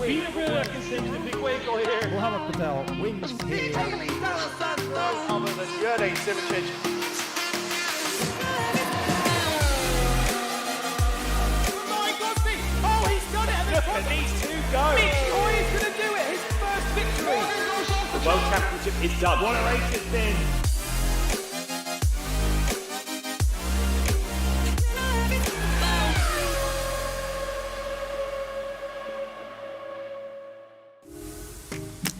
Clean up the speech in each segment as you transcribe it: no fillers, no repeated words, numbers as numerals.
Peterborough can send the big wiggle here. Mohamed Patel wins here. Other than Rd.5. Oh, he's done it! Look at these two go. Mitch Hoy's going to do it! His first victory! The World Championship is done. What a race it's been!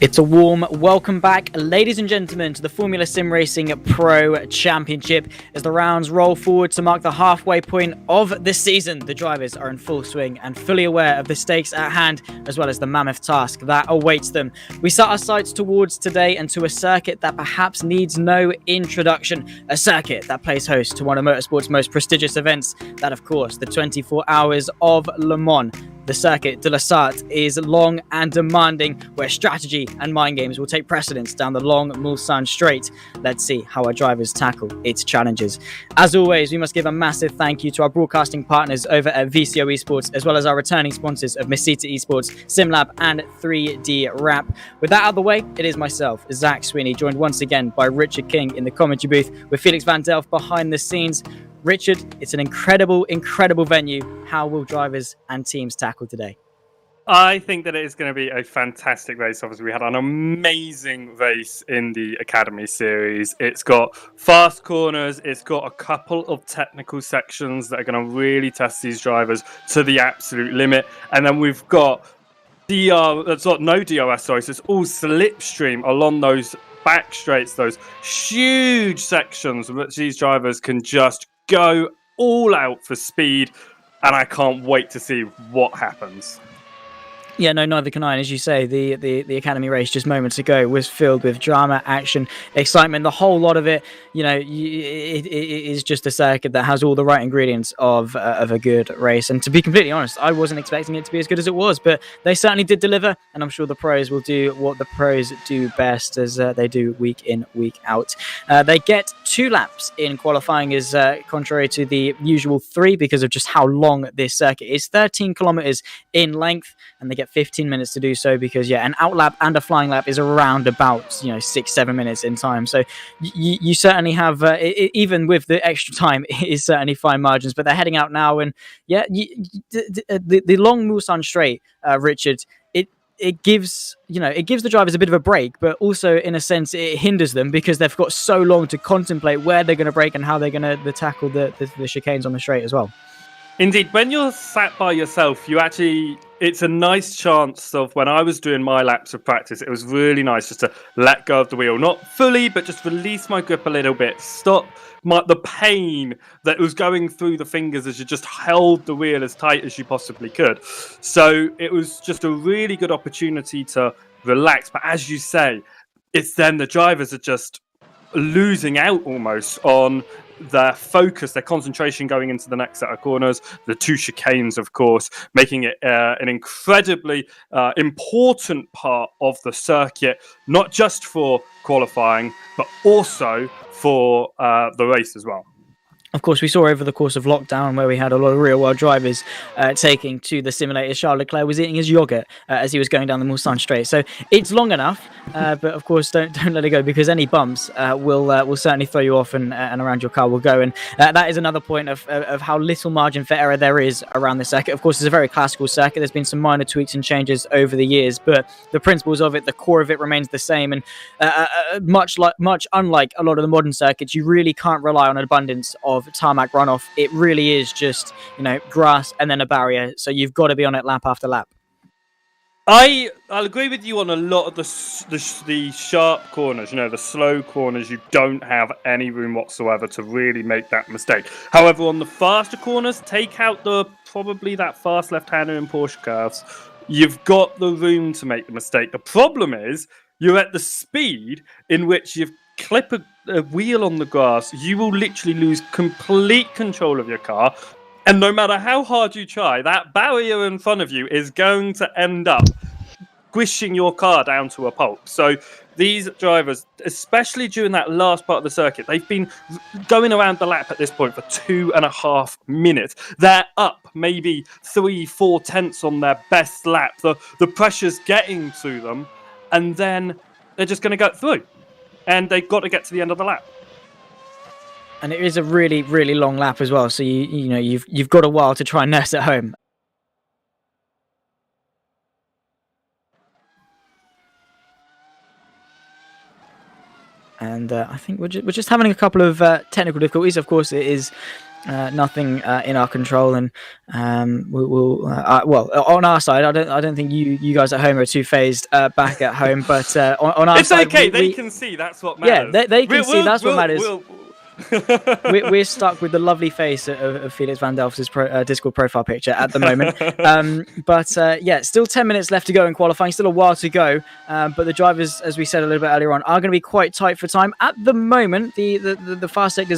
It's a warm welcome back, ladies and gentlemen, to the Formula SimRacing Pro Championship. As the rounds roll forward to mark the halfway point of the season, the drivers are in full swing and fully aware of the stakes at hand, as well as the mammoth task that awaits them. We set our sights towards today and to a circuit that perhaps needs no introduction, a circuit that plays host to one of motorsport's most prestigious events, that of course, the 24 Hours of Le Mans. The Circuit de la Sarthe is long and demanding, where strategy and mind games will take precedence down the long Mulsanne Straight. Let's see how our drivers tackle its challenges. As always, we must give a massive thank you to our broadcasting partners over at VCO eSports, as well as our returning sponsors of Mesita eSports, SimLab and 3D Rap. With that out of the way, it is myself, Zach Sweeney, joined once again by Richard King in the commentary booth, with Felix van Delft behind the scenes. Richard, it's an incredible venue. How will drivers and teams tackle today? I think that it is going to be a fantastic race. Obviously, we had an amazing race in the Academy Series. It's got fast corners. It's got a couple of technical sections that are going to really test these drivers to the absolute limit. And then we've got no DRS, sorry. So it's all slipstream along those back straights, those huge sections which these drivers can just go all out for speed, and I can't wait to see what happens. Yeah, no, neither can I. And as you say, the Academy race just moments ago was filled with drama, action, excitement. The whole lot of it, you know, it is just a circuit that has all the right ingredients of a good race. And to be completely honest, I wasn't expecting it to be as good as it was, but they certainly did deliver. And I'm sure the pros will do what the pros do best, as they do week in, week out. They get 2 laps in qualifying, as contrary to the usual 3, because of just how long this circuit is. 13 kilometers in length, and they get 15 minutes to do so, because an out lap and a flying lap is around about 6-7 minutes in time. So you certainly have even with the extra time, it is certainly fine margins. But they're heading out now, and the long Mulsanne Straight, Richard, it gives the drivers a bit of a break, but also in a sense it hinders them, because they've got so long to contemplate where they're going to brake and how they're going to tackle the chicanes on the straight as well. Indeed, when you're sat by yourself, it's a nice chance of, when I was doing my laps of practice, it was really nice just to let go of the wheel. Not fully, but just release my grip a little bit. Stop the pain that was going through the fingers as you just held the wheel as tight as you possibly could. So it was just a really good opportunity to relax. But as you say, it's then the drivers are just losing out almost on their focus, their concentration going into the next set of corners, the 2 chicanes, of course, making it an incredibly important part of the circuit, not just for qualifying, but also for the race as well. Of course, we saw over the course of lockdown where we had a lot of real-world drivers taking to the simulators. Charles Leclerc was eating his yogurt as he was going down the Mulsanne Straight. So it's long enough, but of course, don't let it go, because any bumps will certainly throw you off, and around your car will go. And that is another point of how little margin for error there is around the circuit. Of course, it's a very classical circuit. There's been some minor tweaks and changes over the years, but the principles of it, the core of it, remains the same. And much unlike a lot of the modern circuits, you really can't rely on an abundance of tarmac runoff. It really is just grass and then a barrier, so you've got to be on it lap after lap. I'll agree with you on a lot of the sharp corners, the slow corners. You don't have any room whatsoever to really make that mistake. However, on the faster corners, take out probably that fast left-hander in Porsche curves, you've got the room to make the mistake. The problem is you're at the speed in which you've clip a wheel on the grass, you will literally lose complete control of your car. And no matter how hard you try, that barrier in front of you is going to end up squishing your car down to a pulp. So these drivers, especially during that last part of the circuit, they've been going around the lap at this point for 2.5 minutes. They're up maybe 3-4 tenths on their best lap. The pressure's getting to them, and then they're just going to go through. And they've got to get to the end of the lap. And it is a really, really long lap as well. So you've got a while to try and nurse it home. And I think we're just having a couple of technical difficulties. Of course, it is nothing in our control, and we'll on our side. I don't think you guys at home are too phased back at home, but on our side, it's okay. They can see. That's what matters. Yeah, they can see. That's what matters. We're stuck with the lovely face of Felix van Delft's Discord profile picture at the moment. But still 10 minutes left to go in qualifying, still a while to go. But the drivers, as we said a little bit earlier on, are going to be quite tight for time. At the moment, the fast sector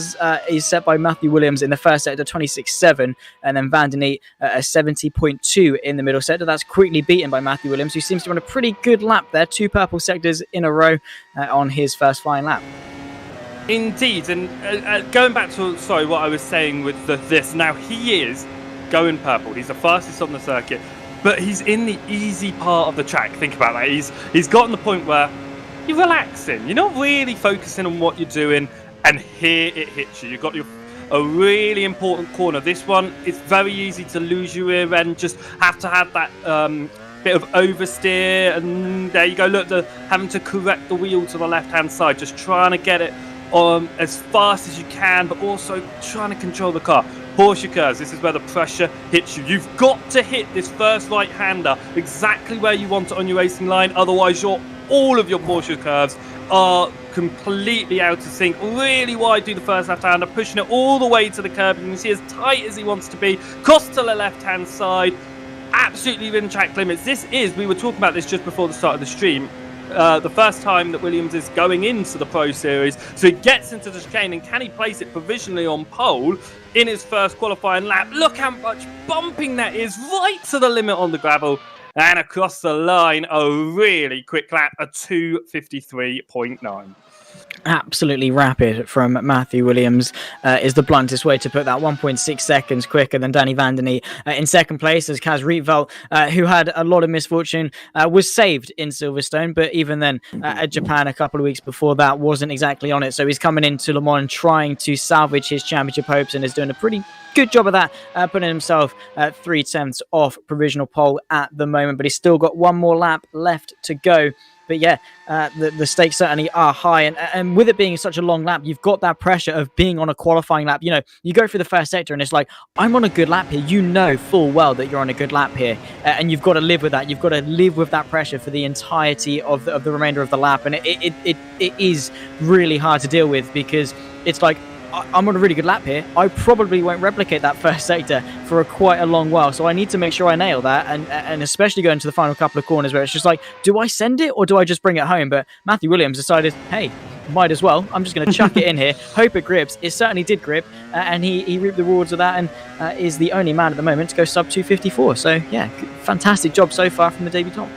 is set by Matthew Williams in the first sector, 26.7, and then Van der Neat a 70.2 in the middle sector. That's quickly beaten by Matthew Williams, who seems to run a pretty good lap there. 2 purple sectors in a row on his first flying lap. Indeed, and going back to what I was saying with this, now he is going purple. He's the fastest on the circuit, but he's in the easy part of the track. Think about that. He's gotten the point where you're relaxing. You're not really focusing on what you're doing, and here it hits you. You've got a really important corner. This one, it's very easy to lose your rear end. Just have to have that bit of oversteer, and there you go. Look, having to correct the wheel to the left-hand side, just trying to get it as fast as you can, but also trying to control the car. Porsche curves, this is where the pressure hits you. You've got to hit this first right-hander exactly where you want it on your racing line, otherwise all of your Porsche curves are completely out of sync. Really wide do the first left-hander, pushing it all the way to the curb. You can see as tight as he wants to be. Cross to the left-hand side, absolutely within track limits. We were talking about this just before the start of the stream, the first time that Williams is going into the Pro Series. So he gets into the chicane, and can he place it provisionally on pole in his first qualifying lap? Look how much bumping that is, right to the limit on the gravel and across the line. A really quick lap, a 2:53.9. Absolutely rapid from Matthew Williams is the bluntest way to put that. 1.6 seconds quicker than Danny Van der Neat. In second place as Kaz Rietveld, who had a lot of misfortune, was saved in Silverstone, but even then at Japan a couple of weeks before that wasn't exactly on it. So he's coming into Le Mans trying to salvage his championship hopes, and is doing a pretty good job of that, putting himself 3 tenths off provisional pole at the moment, but he's still got one more lap left to go. But yeah, the stakes certainly are high, and with it being such a long lap, you've got that pressure of being on a qualifying lap. You know, you go through the first sector and it's like, I'm on a good lap here. You know full well that you're on a good lap here, and you've got to live with that. You've got to live with that pressure for the entirety of the remainder of the lap, and it is really hard to deal with, because it's like, I'm on a really good lap here. I probably won't replicate that first sector for quite a long while, so I need to make sure I nail that, and especially going to the final couple of corners where it's just like, do I send it or do I just bring it home? But Matthew Williams decided, hey, might as well. I'm just going to chuck it in here, hope it grips. It certainly did grip, and he reaped the rewards of that, and is the only man at the moment to go sub 2:54. So yeah, fantastic job so far from the debutant.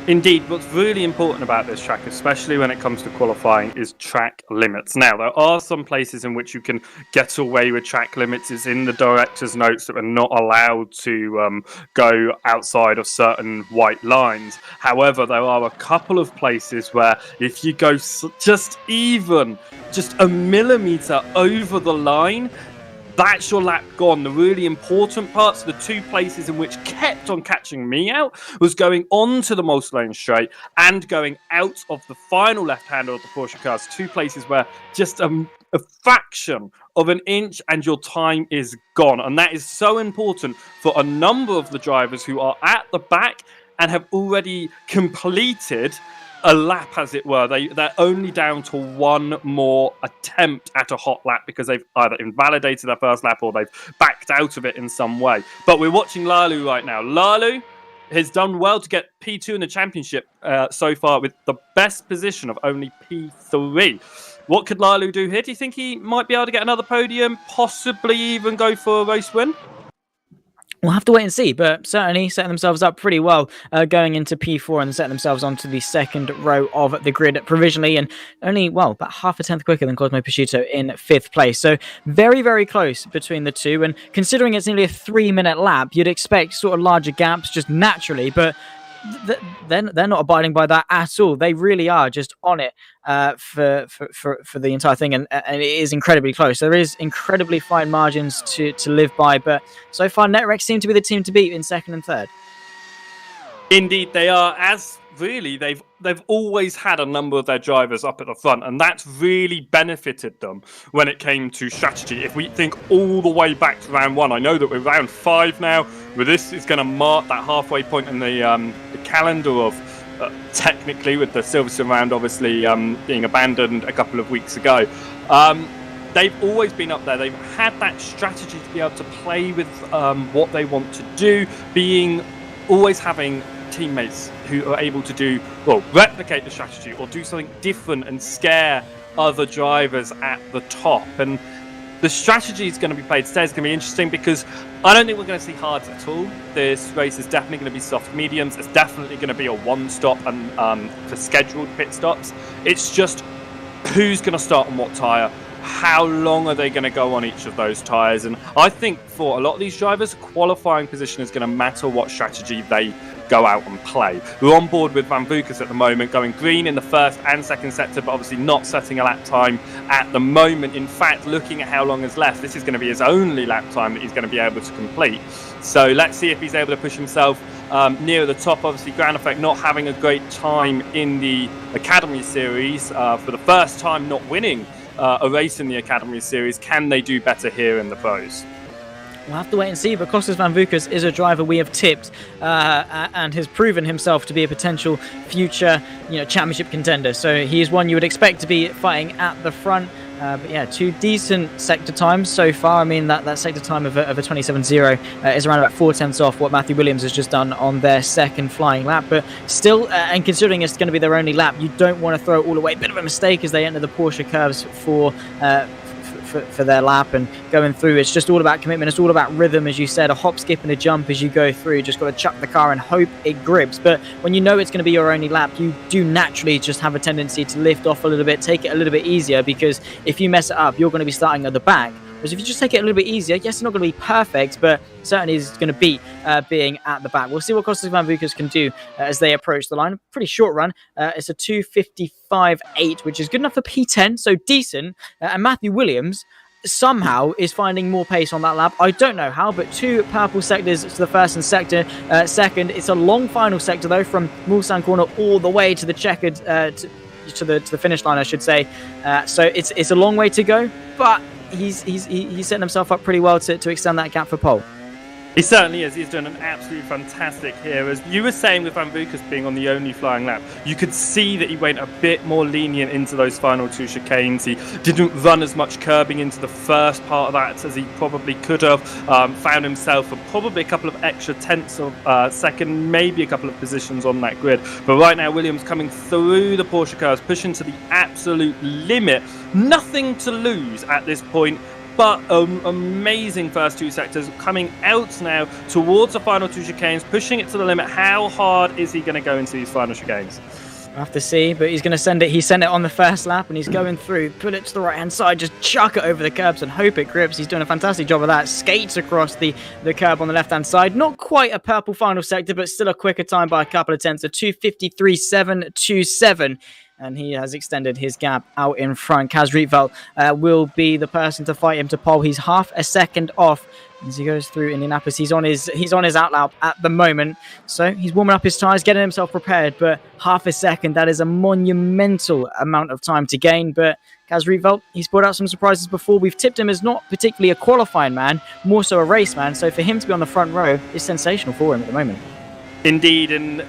Indeed, what's really important about this track, especially when it comes to qualifying, is track limits. Now, there are some places in which you can get away with track limits. It's in the director's notes that we're not allowed to go outside of certain white lines. However, there are a couple of places where if you go just a millimetre over the line, that's your lap gone. The really important parts, the 2 places in which kept on catching me out, was going onto the multi-lane straight and going out of the final left-hander of the Porsche cars. 2 places where just a fraction of an inch and your time is gone. And that is so important for a number of the drivers who are at the back and have already completed a lap, as it were. They're only down to one more attempt at a hot lap because they've either invalidated their first lap or they've backed out of it in some way. But we're watching Lalu right now. Lalu has done well to get P2 in the championship so far, with the best position of only P3. What could Lalu do here? Do you think he might be able to get another podium, possibly even go for a race win? We'll have to wait and see, but certainly setting themselves up pretty well going into P4 and setting themselves onto the second row of the grid provisionally, and only, well, about half a tenth quicker than Cosmo Prosciutto in 5th place. So very, very close between the two, and considering it's nearly a 3-minute lap, you'd expect sort of larger gaps just naturally, but they're not abiding by that at all. They really are just on it for the entire thing, and it is incredibly close. There is incredibly fine margins to live by, but so far Netrex seem to be the team to beat in 2nd and 3rd. Indeed, they are. As really, they've always had a number of their drivers up at the front, and that's really benefited them when it came to strategy. If we think all the way back to round 1, I know that we're round 5 now, where this is going to mark that halfway point in the calendar of technically, with the Silverstone round obviously being abandoned a couple of weeks ago. They've always been up there. They've had that strategy to be able to play with what they want to do, always having teammates who are able to replicate the strategy or do something different and scare other drivers at the top. And the strategy is going to be played today. It's going to be interesting because I don't think we're going to see hards at all. This race is definitely going to be soft mediums. It's definitely going to be a one-stop and for scheduled pit stops. It's just who's going to start on what tyre. How long are they going to go on each of those tyres? And I think for a lot of these drivers, qualifying position is going to matter what strategy they go out and play. We're on board with Van Vukas at the moment, going green in the 1st and 2nd sector, but obviously not setting a lap time at the moment. In fact, looking at how long is left, this is going to be his only lap time that he's going to be able to complete. So let's see if he's able to push himself near the top. Obviously, Ground Effect not having a great time in the Academy Series for the first time, not winning a race in the Academy Series. Can they do better here in the pros? We'll have to wait and see, but Kostas Van Vukas is a driver we have tipped and has proven himself to be a potential future championship contender. So he is one you would expect to be fighting at the front. But yeah, 2 decent sector times so far. I mean, that sector time of a 27.0 is around about 4/10 off what Matthew Williams has just done on their 2nd flying lap. But still, and considering it's going to be their only lap, you don't want to throw it all away. Bit of a mistake as they enter the Porsche curves for their lap and going through. It's just all about commitment. It's all about rhythm, as you said, a hop, skip and a jump as you go through. You just got to chuck the car and hope it grips. But when you know it's going to be your only lap, you do naturally just have a tendency to lift off a little bit, take it a little bit easier, because if you mess it up, you're going to be starting at the back. Whereas if you just take it a little bit easier, yes, it's not going to be perfect, but certainly is going to beat being at the back. We'll see what Kostas Van Vukas can do as they approach the line. Pretty short run. It's a 2:55.8, which is good enough for P10, so decent. And Matthew Williams somehow is finding more pace on that lap. I don't know how, but 2 purple sectors to the 1st and second. It's a long final sector though, from Mulsanne corner all the way to the checkered to the finish line, I should say. So it's a long way to go, but he's setting himself up pretty well to extend that gap for pole. He certainly is. He's done an absolutely fantastic here. As you were saying with Van Vukas being on the only flying lap, you could see that he went a bit more lenient into those final 2 chicanes. He didn't run as much curbing into the first part of that as he probably could have. Found himself probably a couple of extra tenths of second, maybe a couple of positions on that grid. But right now, Williams coming through the Porsche cars, pushing to the absolute limit. Nothing to lose at this point. But amazing first 2 sectors, coming out now towards the final 2 chicanes, pushing it to the limit. How hard is he going to go into these final chicanes? We'll have to see, but he's going to send it. He sent it on the first lap, and he's going through, put it to the right-hand side, just chuck it over the curbs and hope it grips. He's doing a fantastic job of that. Skates across the curb on the left-hand side. Not quite a purple final sector, but still a quicker time by a couple of tenths. A 2:53.727. And he has extended his gap out in front. Kaz Rietveld will be the person to fight him to pole. He's half a second off as he goes through Indianapolis. He's on his out lap at the moment, so he's warming up his tyres, getting himself prepared. But half a second, that is a monumental amount of time to gain. But Kaz Rietveld, he's brought out some surprises before. We've tipped him as not particularly a qualifying man, more so a race man. So for him to be on the front row is sensational for him at the moment. Indeed, and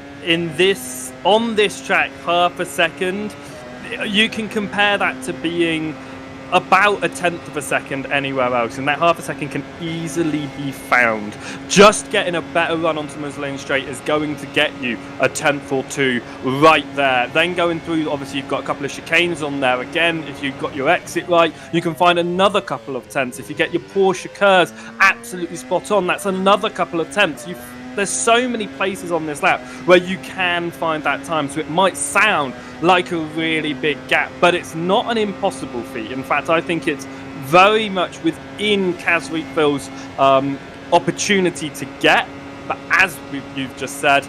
on this track, half a second, you can compare that to being about a tenth of a second anywhere else, and that half a second can easily be found. Just getting a better run onto Muslim Straight is going to get you a tenth or two right there. Then going through, obviously you've got a couple of chicanes on there again. If you've got your exit right, you can find another couple of tenths. If you get your Porsche curves absolutely spot on, that's another couple of tenths. There's so many places on this lap where you can find that time, so it might sound like a really big gap, but it's not an impossible feat. In fact, I think it's very much within Kaz Rietville's opportunity to get, but as you've just said,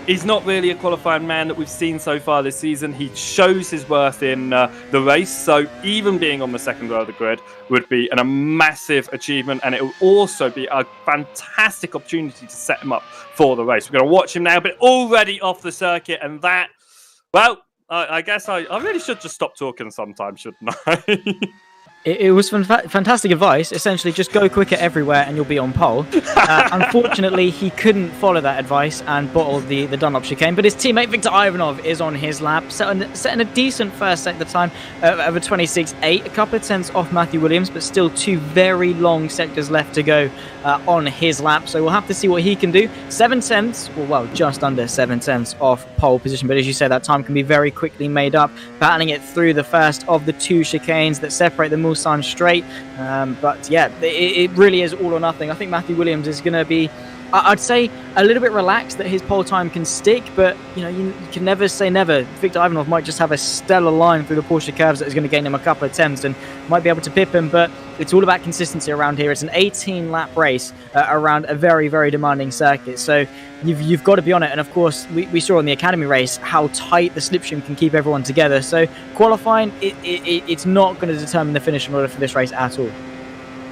he's not really a qualifying man that we've seen so far this season. He shows his worth in the race, so even being on the second row of the grid would be a massive achievement, and it will also be a fantastic opportunity to set him up for the race. We're going to watch him now, but already off the circuit, and that, well, I guess I really should just stop talking sometimes, shouldn't I? It was fantastic advice. Essentially, just go quicker everywhere and you'll be on pole. Unfortunately, he couldn't follow that advice and bottled the Dunlop chicane. But his teammate Victor Ivanov is on his lap, setting a decent first sector time of a 26.8. A couple of tenths off Matthew Williams, but still two very long sectors left to go on his lap. So we'll have to see what he can do. 7 tenths, well, just under 7 tenths off pole position. But as you say, that time can be very quickly made up, battling it through the first of the two chicanes that separate the Mulsanne Straight. But yeah, it really is all or nothing. I think Matthew Williams is going to be, I'd say, a little bit relaxed that his pole time can stick, but you can never say never. Victor Ivanov might just have a stellar line through the Porsche curves that is going to gain him a couple of tenths and might be able to pip him, but it's all about consistency around here. It's an 18-lap race around a very, very demanding circuit, so you've got to be on it. And of course, we saw on the Academy race how tight the slipstream can keep everyone together, so qualifying, it's not going to determine the finish in order for this race at all.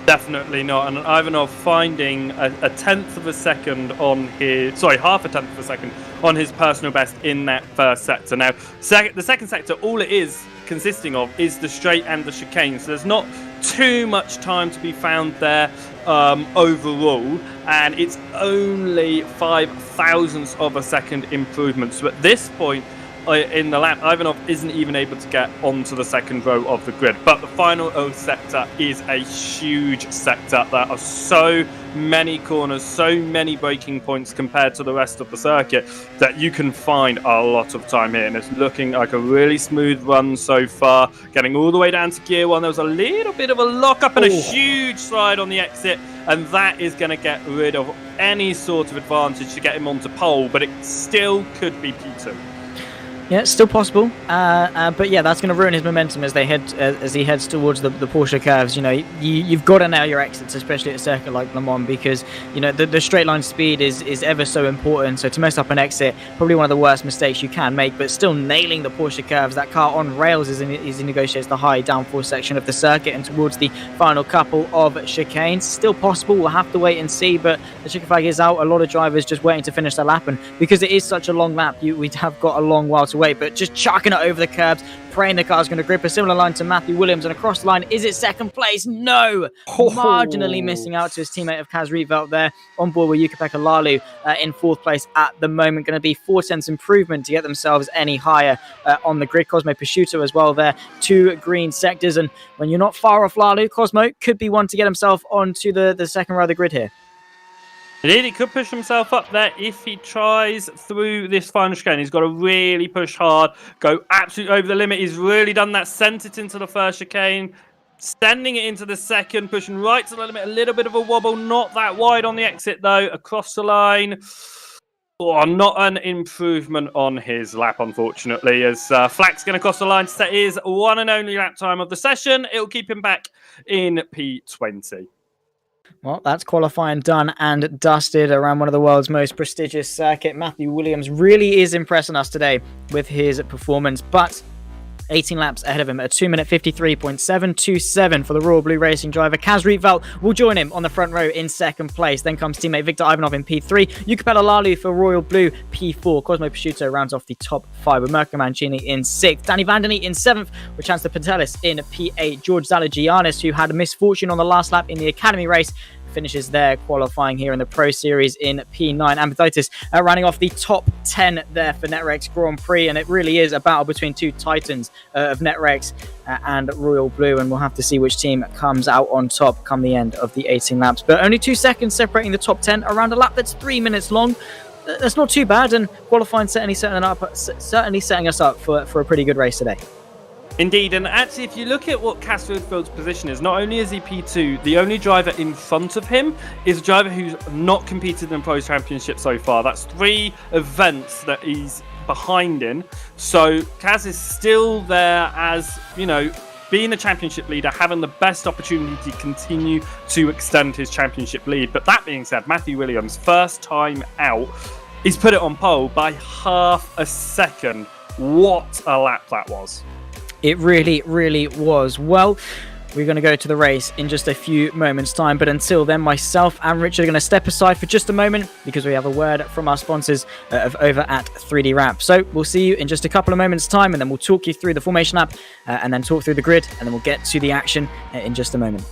Definitely not. And Ivanov finding a tenth of a second on his, half a tenth of a second on his personal best in that first sector. Now, the second sector, all it is consisting of is the straight and the chicane. So there's not too much time to be found there overall. And it's only 5 thousandths of a second improvement. So at this point in the lap, Ivanov isn't even able to get onto the second row of the grid. But the final O sector is a huge sector. There are so many corners, so many braking points compared to the rest of the circuit that you can find a lot of time here. And it's looking like a really smooth run so far. Getting all the way down to gear 1. There was a little bit of a lock-up and a huge slide on the exit. And that is going to get rid of any sort of advantage to get him onto pole. But it still could be P2. Yeah, it's still possible, but yeah, that's going to ruin his momentum as he heads towards the Porsche curves. You've got to nail your exits, especially at a circuit like Le Mans, because the straight line speed is ever so important. So to mess up an exit, probably one of the worst mistakes you can make. But still nailing the Porsche curves, that car on rails as he negotiates the high downforce section of the circuit and towards the final couple of chicanes. Still possible. We'll have to wait and see. But the chicken flag is out. A lot of drivers just waiting to finish their lap, and because it is such a long lap, we have got a long while to wait, but just chucking it over the curbs, praying the car's going to grip. A similar line to Matthew Williams, and across the line, is it second place? No! Marginally missing out to his teammate of Kaz Rietville there, on board with Jukka-Pekka Laulu in 4th place at the moment. Going to be 4 tenths improvement to get themselves any higher on the grid. Cosmo Prosciutto as well there, 2 green sectors, and when you're not far off Laulu, Cosmo could be one to get himself onto the second row of the grid here. Indeed, he could push himself up there if he tries through this final chicane. He's got to really push hard, go absolutely over the limit. He's really done that, sent it into the first chicane, sending it into the second, pushing right to the limit. A little bit of a wobble, not that wide on the exit though, across the line. Oh, not an improvement on his lap, unfortunately, as Flack's going to cross the line to set his one and only lap time of the session. It'll keep him back in P20. Well, that's qualifying done and dusted around one of the world's most prestigious circuit. Matthew Williams really is impressing us today with his performance, but 18 laps ahead of him at 2 minute 53.727 for the Royal Blue Racing driver. Kaz Rietville will join him on the front row in second place. Then comes teammate Victor Ivanov in P3. Jukka-Pekka Laulu for Royal Blue P4. Cosmo Prosciutto rounds off the top 5 with Mirko Mancini in 6th. Danny Vandeny in 7th with Chance Pantelis in P8. George Zalagianis, who had a misfortune on the last lap in the Academy race, finishes their qualifying here in the Pro Series in P9. Ambititis running off the top 10 there for NetRex Grand Prix, and it really is a battle between two titans of NetRex and Royal Blue, and we'll have to see which team comes out on top come the end of the 18 laps. But only 2 seconds separating the top 10 around a lap that's 3 minutes long. That's not too bad, and qualifying certainly setting us up for a pretty good race today. Indeed, and actually, if you look at what Casfield's position is, not only is he P2, the only driver in front of him is a driver who's not competed in the Pro Championship so far. That's 3 events that he's behind in. So Kaz is still there as, being the championship leader, having the best opportunity to continue to extend his championship lead. But that being said, Matthew Williams, first time out, he's put it on pole by half a second. What a lap that was. It really, really was. Well, we're going to go to the race in just a few moments' time. But until then, myself and Richard are going to step aside for just a moment because we have a word from our sponsors over at 3D Wrap. So we'll see you in just a couple of moments' time, and then we'll talk you through the formation lap and then talk through the grid, and then we'll get to the action in just a moment.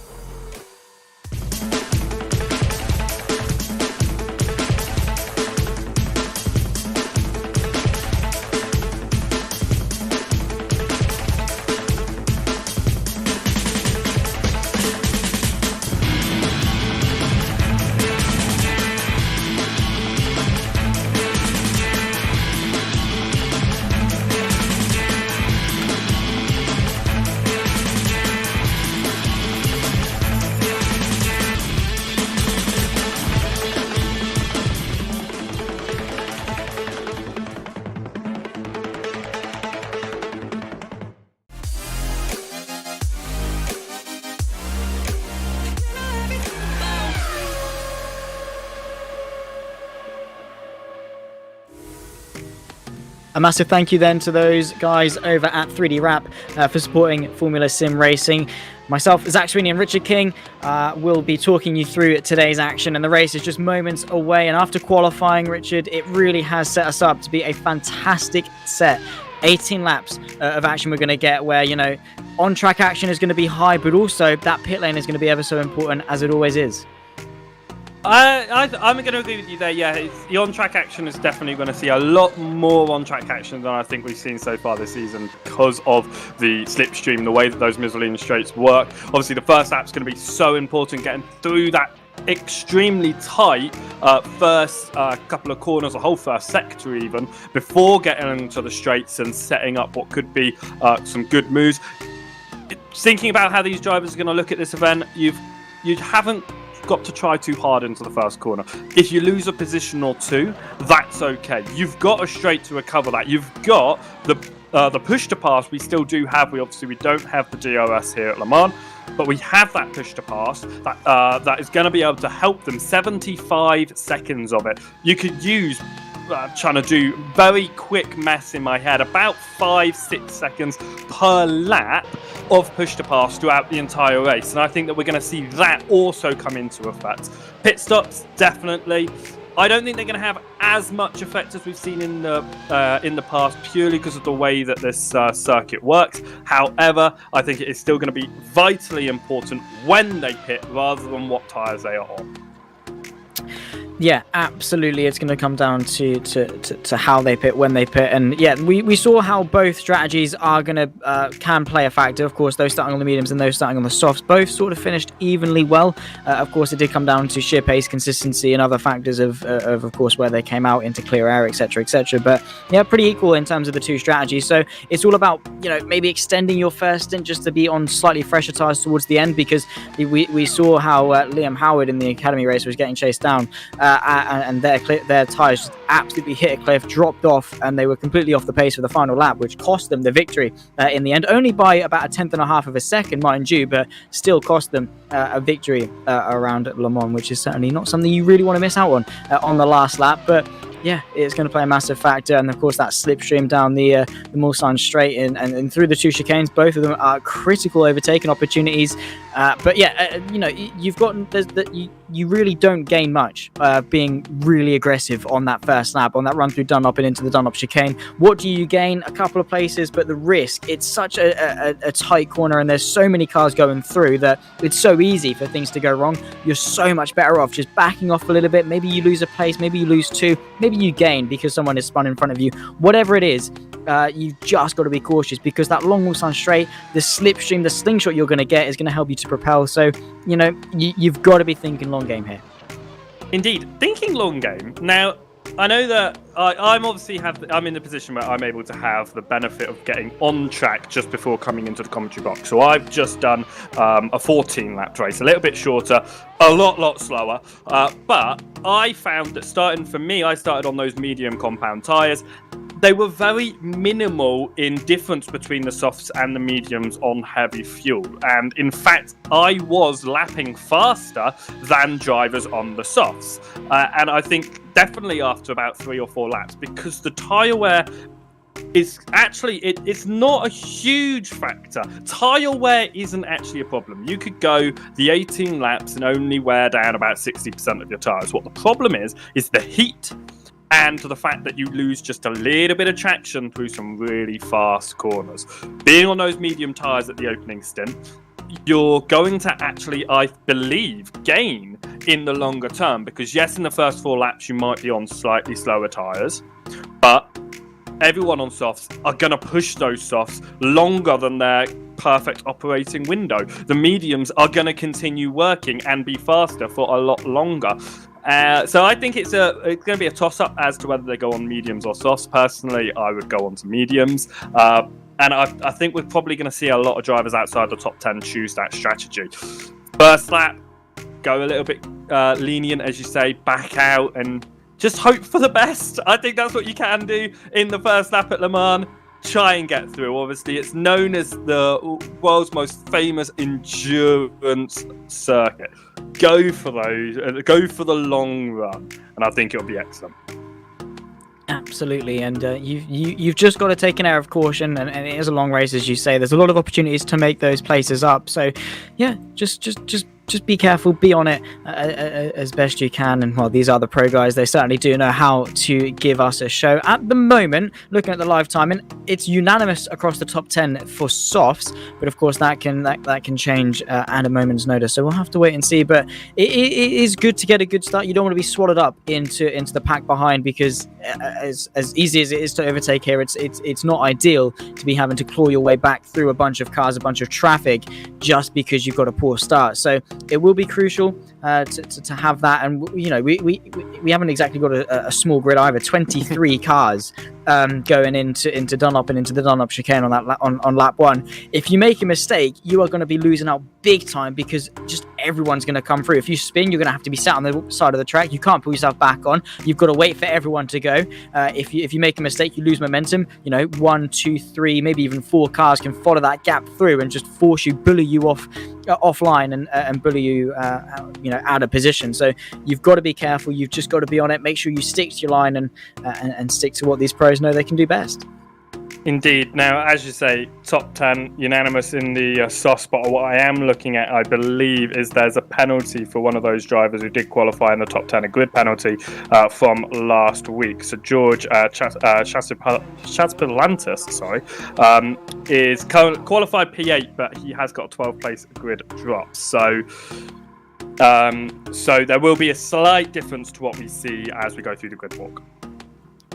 A massive thank you then to those guys over at 3D Wrap for supporting Formula Sim Racing. Myself, Zach Sweeney and Richard King will be talking you through today's action, and the race is just moments away. And after qualifying, Richard, it really has set us up to be a fantastic set. 18 laps of action we're going to get where, on-track action is going to be high, but also that pit lane is going to be ever so important, as it always is. I'm going to agree with you there. Yeah, the on-track action is definitely going to see a lot more on-track action than I think we've seen so far this season because of the slipstream, the way that those Michelin straights work. Obviously, the first lap's going to be so important, getting through that extremely tight first couple of corners, a whole first sector even, before getting into the straights and setting up what could be some good moves. Thinking about how these drivers are going to look at this event, you haven't got to try too hard into the first corner. If you lose a position or two, that's okay. You've got a straight to recover that. You've got the push to pass. We still do have. We don't have the DRS here at Le Mans, but we have that push to pass that is going to be able to help them. 75 seconds of it. You could use. Trying to do very quick maths in my head, about 5-6 seconds per lap of push to pass throughout the entire race, and I think that we're going to see that also come into effect. Pit stops, definitely. I don't think they're going to have as much effect as we've seen in the past, purely because of the way that this circuit works. However, I think it is still going to be vitally important when they pit rather than what tyres they are on. Yeah, absolutely. It's going to come down to how they pit, when they pit, and yeah, we saw how both strategies are going to can play a factor. Of course, those starting on the mediums and those starting on the softs both sort of finished evenly well. Of course, it did come down to sheer pace, consistency, and other factors of course where they came out into clear air, etc., etc. But yeah, pretty equal in terms of the two strategies. So it's all about maybe extending your first stint just to be on slightly fresher tires towards the end, because we saw how Liam Howard in the academy race was getting chased down. And their tyres just absolutely hit a cliff, dropped off, and they were completely off the pace for the final lap, which cost them the victory in the end, only by about a 1/10.5 of a second, mind you, but still cost them a victory around Le Mans, which is certainly not something you really want to miss out on the last lap. But yeah, it's going to play a massive factor, and of course that slipstream down the Mulsanne straight and through the two chicanes, both of them are critical overtaking opportunities. But yeah, you've got you really don't gain much being really aggressive on that first lap, on that run through Dunlop and into the Dunlop chicane. What do you gain? A couple of places, but the risk, it's such a tight corner and there's so many cars going through that it's so easy for things to go wrong. You're so much better off just backing off a little bit. Maybe you lose a place, maybe you lose two, maybe you gain because someone is spun in front of you. Whatever it is, you've just got to be cautious because that long Mulsanne straight, the slipstream, the slingshot you're going to get is going to help you to propel. So, you know, you've got to be thinking long game here. Indeed, thinking long game. Now, I know that I'm in the position where I'm able to have the benefit of getting on track just before coming into the commentary box. So I've just done a 14-lap race, a little bit shorter, a lot slower. But I found that I started on those medium compound tyres. They were very minimal in difference between the softs and the mediums on heavy fuel. And in fact, I was lapping faster than drivers on the softs. And I think definitely after about 3 or 4 laps, because the tyre wear is actually, it's not a huge factor. Tyre wear isn't actually a problem. You could go the 18 laps and only wear down about 60% of your tyres. What the problem is the heat. And to the fact that you lose just a little bit of traction through some really fast corners. Being on those medium tyres at the opening stint, you're going to actually, I believe, gain in the longer term. Because yes, in the first 4 laps, you might be on slightly slower tyres. But everyone on softs are going to push those softs longer than their perfect operating window. The mediums are going to continue working and be faster for a lot longer. So I think it's going to be a toss-up as to whether they go on mediums or softs. Personally, I would go on to mediums. And I think we're probably going to see a lot of drivers outside the top 10 choose that strategy. First lap, go a little bit lenient, as you say, back out and just hope for the best. I think that's what you can do in the first lap at Le Mans. Try and get through. Obviously, it's known as the world's most famous endurance circuit. Go for those. Go for the long run, and I think it'll be excellent. Absolutely, and you've just got to take an air of caution, and it is a long race, as you say. There's a lot of opportunities to make those places up. So, yeah, just be careful, be on it as best you can. And well, these are the pro guys; they certainly do know how to give us a show. At the moment, looking at the live timing, it's unanimous across the top 10 for softs, but of course that can change at a moment's notice. So we'll have to wait and see. But it is good to get a good start. You don't want to be swallowed up into the pack behind, because as easy as it is to overtake here, it's not ideal to be having to claw your way back through a bunch of cars, a bunch of traffic, just because you've got a poor start. So it will be crucial to have that. And you know, we haven't exactly got a small grid either. 23 cars going into Dunlop and into the Dunlop chicane on lap 1. If you make a mistake, you are going to be losing out big time, because just everyone's going to come through. If you spin, you're going to have to be sat on the side of the track. You can't pull yourself back on. You've got to wait for everyone to go. If you make a mistake, you lose momentum. You know, 1, 2, 3, maybe even 4 cars can follow that gap through and just bully you offline and bully you out of position. So you've got to be careful. You've just got to be on it. Make sure you stick to your line and stick to what these pros know they can do best. Indeed. Now, as you say, top 10 unanimous in the soft spot. What I am looking at, I believe, is there's a penalty for one of those drivers who did qualify in the top 10, a grid penalty from last week. So George Chaspilantis, is qualified P8, but he has got a 12-place grid drop. So there will be a slight difference to what we see as we go through the grid walk.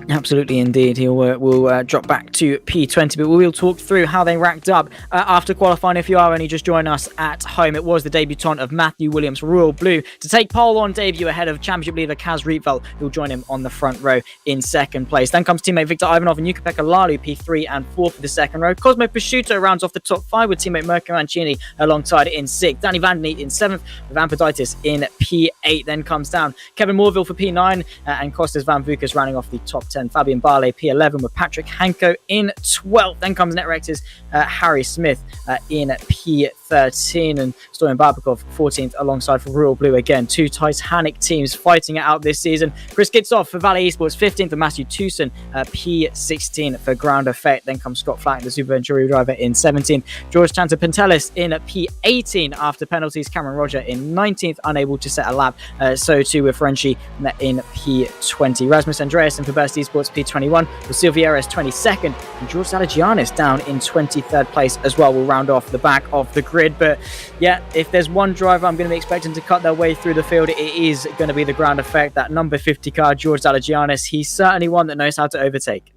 Absolutely, indeed. We'll drop back to P20, but we'll talk through how they racked up after qualifying. If you are only just joining us at home, it was the debutant of Matthew Williams for Royal Blue to take pole on debut ahead of championship leader Kaz Rietveld, who'll join him on the front row in second place. Then comes teammate Victor Ivanov and Yuka-Pekka Lalu, P3 and 4 for the second row. Cosmo Prosciutto rounds off the top 5 with teammate Mirko Mancini alongside in 6th. Danny Van Den Neat in 7th with Ampaditis in P8. Then comes down Kevin Morville for P9 and Costas Van Vukas rounding off the top 10, Fabian Barley P11 with Patrick Hanko in 12th. Then comes NetRex's Harry Smith in P13 and Stoyan Babakov 14th alongside for Royal Blue again. Two Titanic teams fighting it out this season. Chris Gitzoff for Valley Esports 15th and Matthew Tewson P16 for Ground Effect. Then comes Scott Flack, the Super Venturi driver in 17th. George Chanta Pentelis in P18 after penalties. Cameron Roger in 19th, unable to set a lap. So too with Frenchie in P20. Rasmus Andreasen for Best Esports P21 with Silvieres 22nd and George Salagianis down in 23rd place as well. We'll round off the back of the grid. But yeah, if there's one driver I'm going to be expecting to cut their way through the field, it is going to be the Ground Effect. That number 50 car, George Salagianis, he's certainly one that knows how to overtake.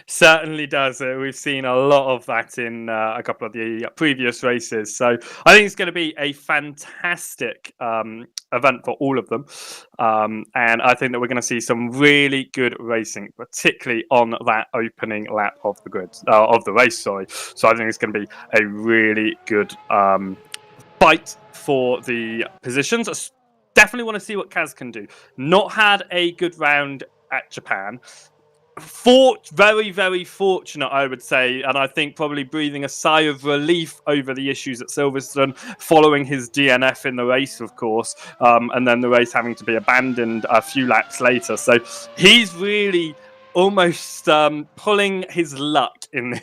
Certainly does. We've seen a lot of that in a couple of the previous races. So I think it's going to be a fantastic event for all of them. And I think that we're going to see some really good racing, particularly on that opening lap of the grid, of the race, sorry. So I think it's going to be a really good fight for the positions. Definitely want to see what Kaz can do. Not had a good round at Japan. Very, very fortunate, I would say, and I think probably breathing a sigh of relief over the issues at Silverstone following his DNF in the race, of course, and then the race having to be abandoned a few laps later. So he's really almost pulling his luck in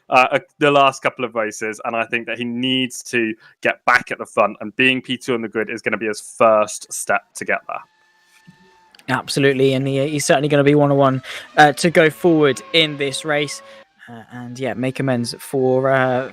the last couple of races, and I think that he needs to get back at the front, and being P2 on the grid is going to be his first step to get there. Absolutely, and he's certainly going to be one-on-one to go forward in this race, and yeah, make amends for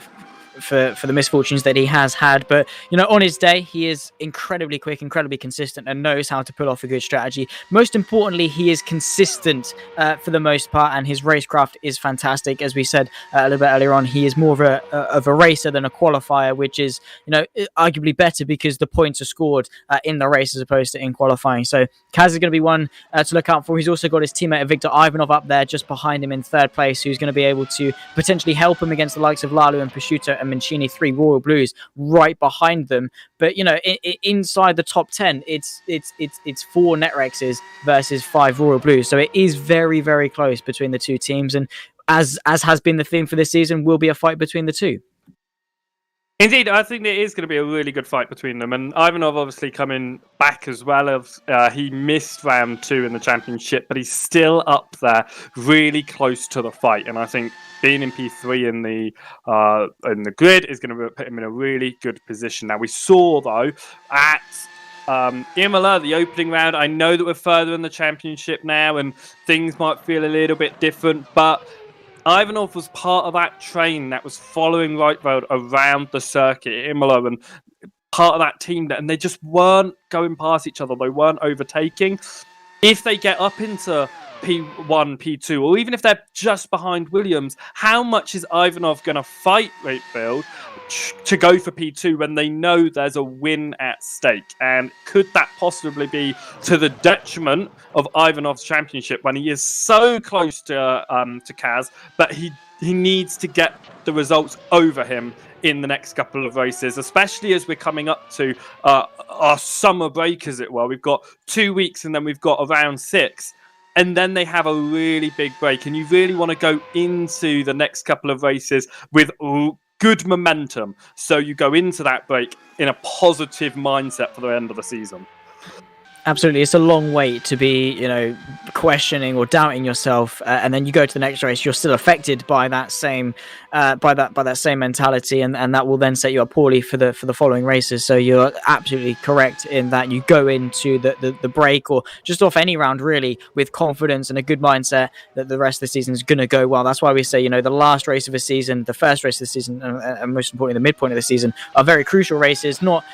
the misfortunes that he has had. But you know, on his day, he is incredibly quick, incredibly consistent, and knows how to pull off a good strategy. Most importantly, he is consistent for the most part, and his racecraft is fantastic. As we said a little bit earlier on, he is more of a racer than a qualifier, which is, you know, arguably better because the points are scored in the race as opposed to in qualifying. So Kaz is going to be one to look out for. He's also got his teammate Victor Ivanov up there just behind him in third place, who's going to be able to potentially help him against the likes of Lalu and Prosciutto and Mancini, 3 Royal Blues right behind them. But you know, inside the top 10, it's 4 NetRexes versus 5 Royal Blues, so it is very, very close between the two teams, and as has been the theme for this season, will be a fight between the two. Indeed, I think there is going to be a really good fight between them. And Ivanov obviously coming back as well. As he missed round 2 in the championship, but he's still up there, really close to the fight. And I think being in P3 in the grid is going to put him in a really good position. Now, we saw, though, at Imola, the opening round, I know that we're further in the championship now and things might feel a little bit different, but Ivanov was part of that train that was following Reutevold around the circuit at Imola, and part of that team, and they just weren't going past each other. They weren't overtaking. If they get up into P1, P2, or even if they're just behind Williams, how much is Ivanov going to fight Reutevold to go for P2 when they know there's a win at stake? And could that possibly be to the detriment of Ivanov's championship when he is so close to Kaz, but he needs to get the results over him in the next couple of races, especially as we're coming up to our summer break, as it were. We've got 2 weeks and then we've got around 6. And then they have a really big break. And you really want to go into the next couple of races with good momentum. So you go into that break in a positive mindset for the end of the season. Absolutely, it's a long wait to be, you know, questioning or doubting yourself, and then you go to the next race. You're still affected by that same, by that same mentality, and that will then set you up poorly for the following races. So you're absolutely correct in that you go into the break or just off any round really with confidence and a good mindset that the rest of the season is going to go well. That's why we say, you know, the last race of the season, the first race of the season, and most importantly the midpoint of the season are very crucial races. Not,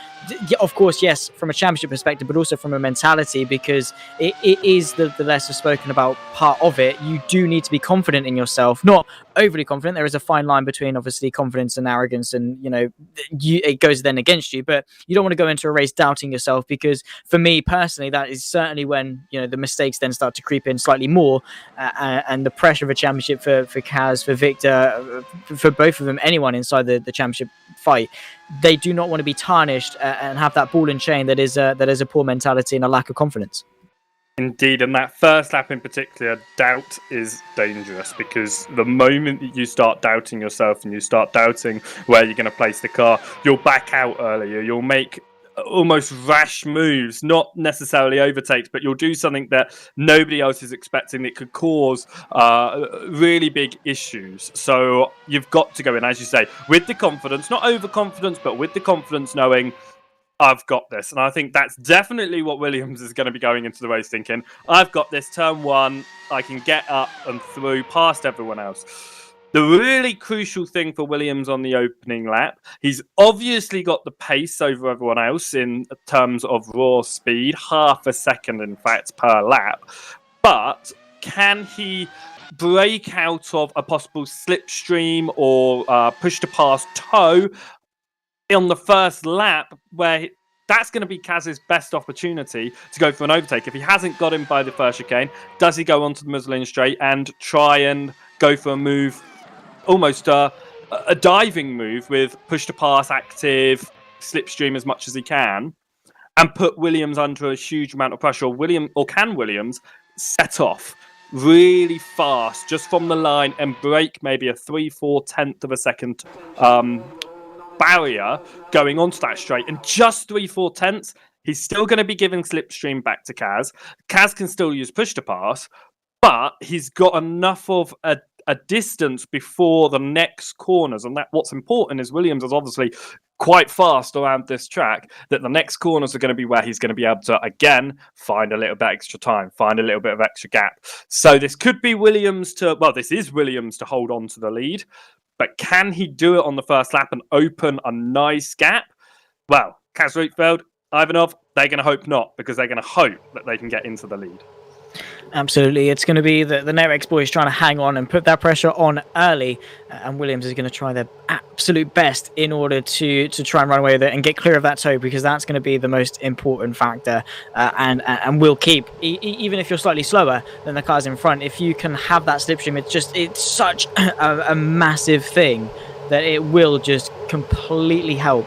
of course, yes, from a championship perspective, but also from a mentality, because it is the lesser spoken about part of it. You do need to be confident in yourself, not overly confident. There is a fine line between obviously confidence and arrogance, and you know, it goes then against you, but you don't want to go into a race doubting yourself, because for me personally, that is certainly when, you know, the mistakes then start to creep in slightly more, and the pressure of a championship for Kaz, for Victor, for both of them, anyone inside the championship fight, they do not want to be tarnished and have that ball and chain that is a poor mentality and a lack of confidence. Indeed, and that first lap in particular, doubt is dangerous, because the moment that you start doubting yourself and you start doubting where you're going to place the car, you'll back out earlier, you'll make almost rash moves, not necessarily overtakes, but you'll do something that nobody else is expecting that could cause really big issues. So you've got to go in, as you say, with the confidence, not overconfidence, but with the confidence knowing, I've got this. And I think that's definitely what Williams is going to be going into the race thinking. I've got this, turn one, I can get up and through past everyone else. The really crucial thing for Williams on the opening lap, he's obviously got the pace over everyone else in terms of raw speed, half a second, in fact, per lap. But can he break out of a possible slipstream or push to pass toe on the first lap, where that's going to be Kaz's best opportunity to go for an overtake? If he hasn't got him by the first chicane, does he go onto the Muslin straight and try and go for a move, almost a diving move with push to pass active, slipstream as much as he can, and put Williams under a huge amount of pressure? Or can Williams set off really fast just from the line and break maybe a 3/4 of a second barrier going onto that straight, and just 3/4, he's still going to be giving slipstream back to Kaz. Kaz can still use push to pass, but he's got enough of a distance before the next corners, and that what's important is Williams is obviously quite fast around this track, that the next corners are going to be where he's going to be able to again find a little bit extra time, find a little bit of extra gap. So this could be Williams this is Williams to hold on to the lead. But can he do it on the first lap and open a nice gap? Well, Kaz Rietveld, Ivanov, they're going to hope not, because they're going to hope that they can get into the lead. Absolutely. It's going to be the Nerex boys trying to hang on and put that pressure on early. And Williams is going to try their absolute best in order to try and run away with it and get clear of that toe, because that's going to be the most important factor. And will keep, even if you're slightly slower than the cars in front, if you can have that slipstream, it's such a massive thing that it will just completely help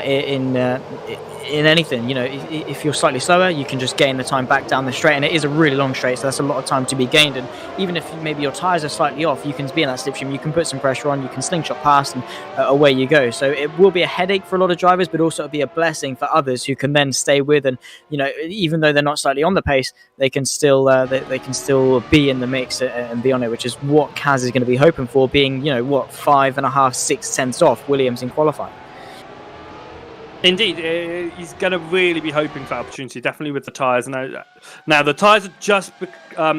in anything. You know, if you're slightly slower, you can just gain the time back down the straight, and it is a really long straight, so that's a lot of time to be gained. And even if maybe your tires are slightly off, you can be in that slipstream, you can put some pressure on, you can slingshot past, and away you go. So it will be a headache for a lot of drivers, but also it'll be a blessing for others who can then stay with, and you know, even though they're not slightly on the pace, they can still they can still be in the mix and be on it, which is what Kaz is going to be hoping for, being, you know, 5.5-6 off Williams in qualifying. Indeed, he's going to really be hoping for opportunity, definitely with the tyres. Now the tyres are just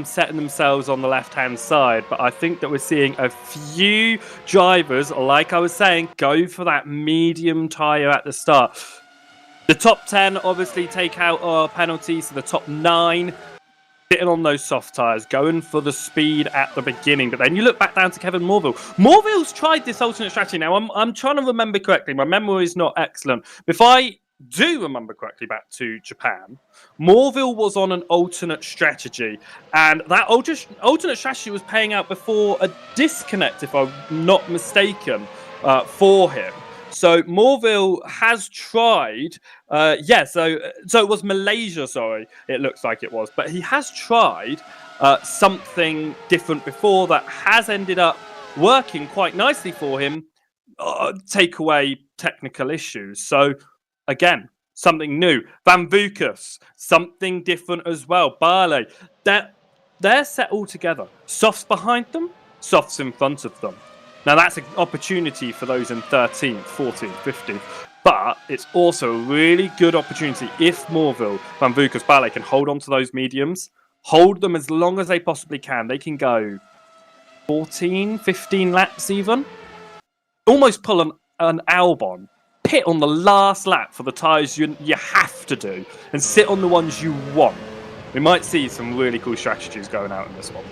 setting themselves on the left-hand side, but I think that we're seeing a few drivers, like I was saying, go for that medium tyre at the start. The top 10 obviously take out our penalties, so the top 9 sitting on those soft tyres, going for the speed at the beginning. But then you look back down to Kevin Morville. Morville's tried this alternate strategy. Now, I'm trying to remember correctly. My memory is not excellent. If I do remember correctly back to Japan, Morville was on an alternate strategy. And that alternate strategy was paying out before a disconnect, if I'm not mistaken, for him. So Morville has tried, so it was Malaysia, sorry, it looks like it was. But he has tried something different before that has ended up working quite nicely for him, take away technical issues. So, again, something new. Van Vukas, something different as well. Barley, they're set all together. Softs behind them, softs in front of them. Now, that's an opportunity for those in 13th, 14th, 15th, but it's also a really good opportunity if Morville, Van Vukas, Ballet can hold on to those mediums, hold them as long as they possibly can. They can go 14, 15 laps even. Almost pull an Albon, pit on the last lap for the tyres you have to do, and sit on the ones you want. We might see some really cool strategies going out in this one.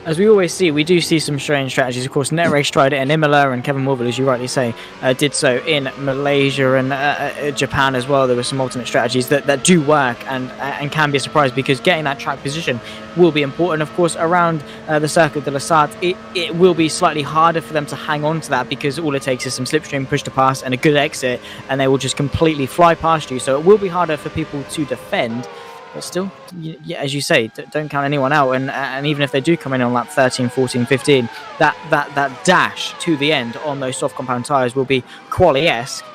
As we always see, we do see some strange strategies. Of course, NetRace tried it in Imola, and Kevin Morville, as you rightly say, did so in Malaysia and Japan as well. There were some alternate strategies that do work and can be a surprise, because getting that track position will be important. Of course, around the Circuit de la Sarthe, it will be slightly harder for them to hang on to that, because all it takes is some slipstream, push to pass, and a good exit, and they will just completely fly past you. So it will be harder for people to defend. But still, yeah, as you say, don't count anyone out. And even if they do come in on lap 13, 14, 15, that dash to the end on those soft compound tyres will be quali-esque.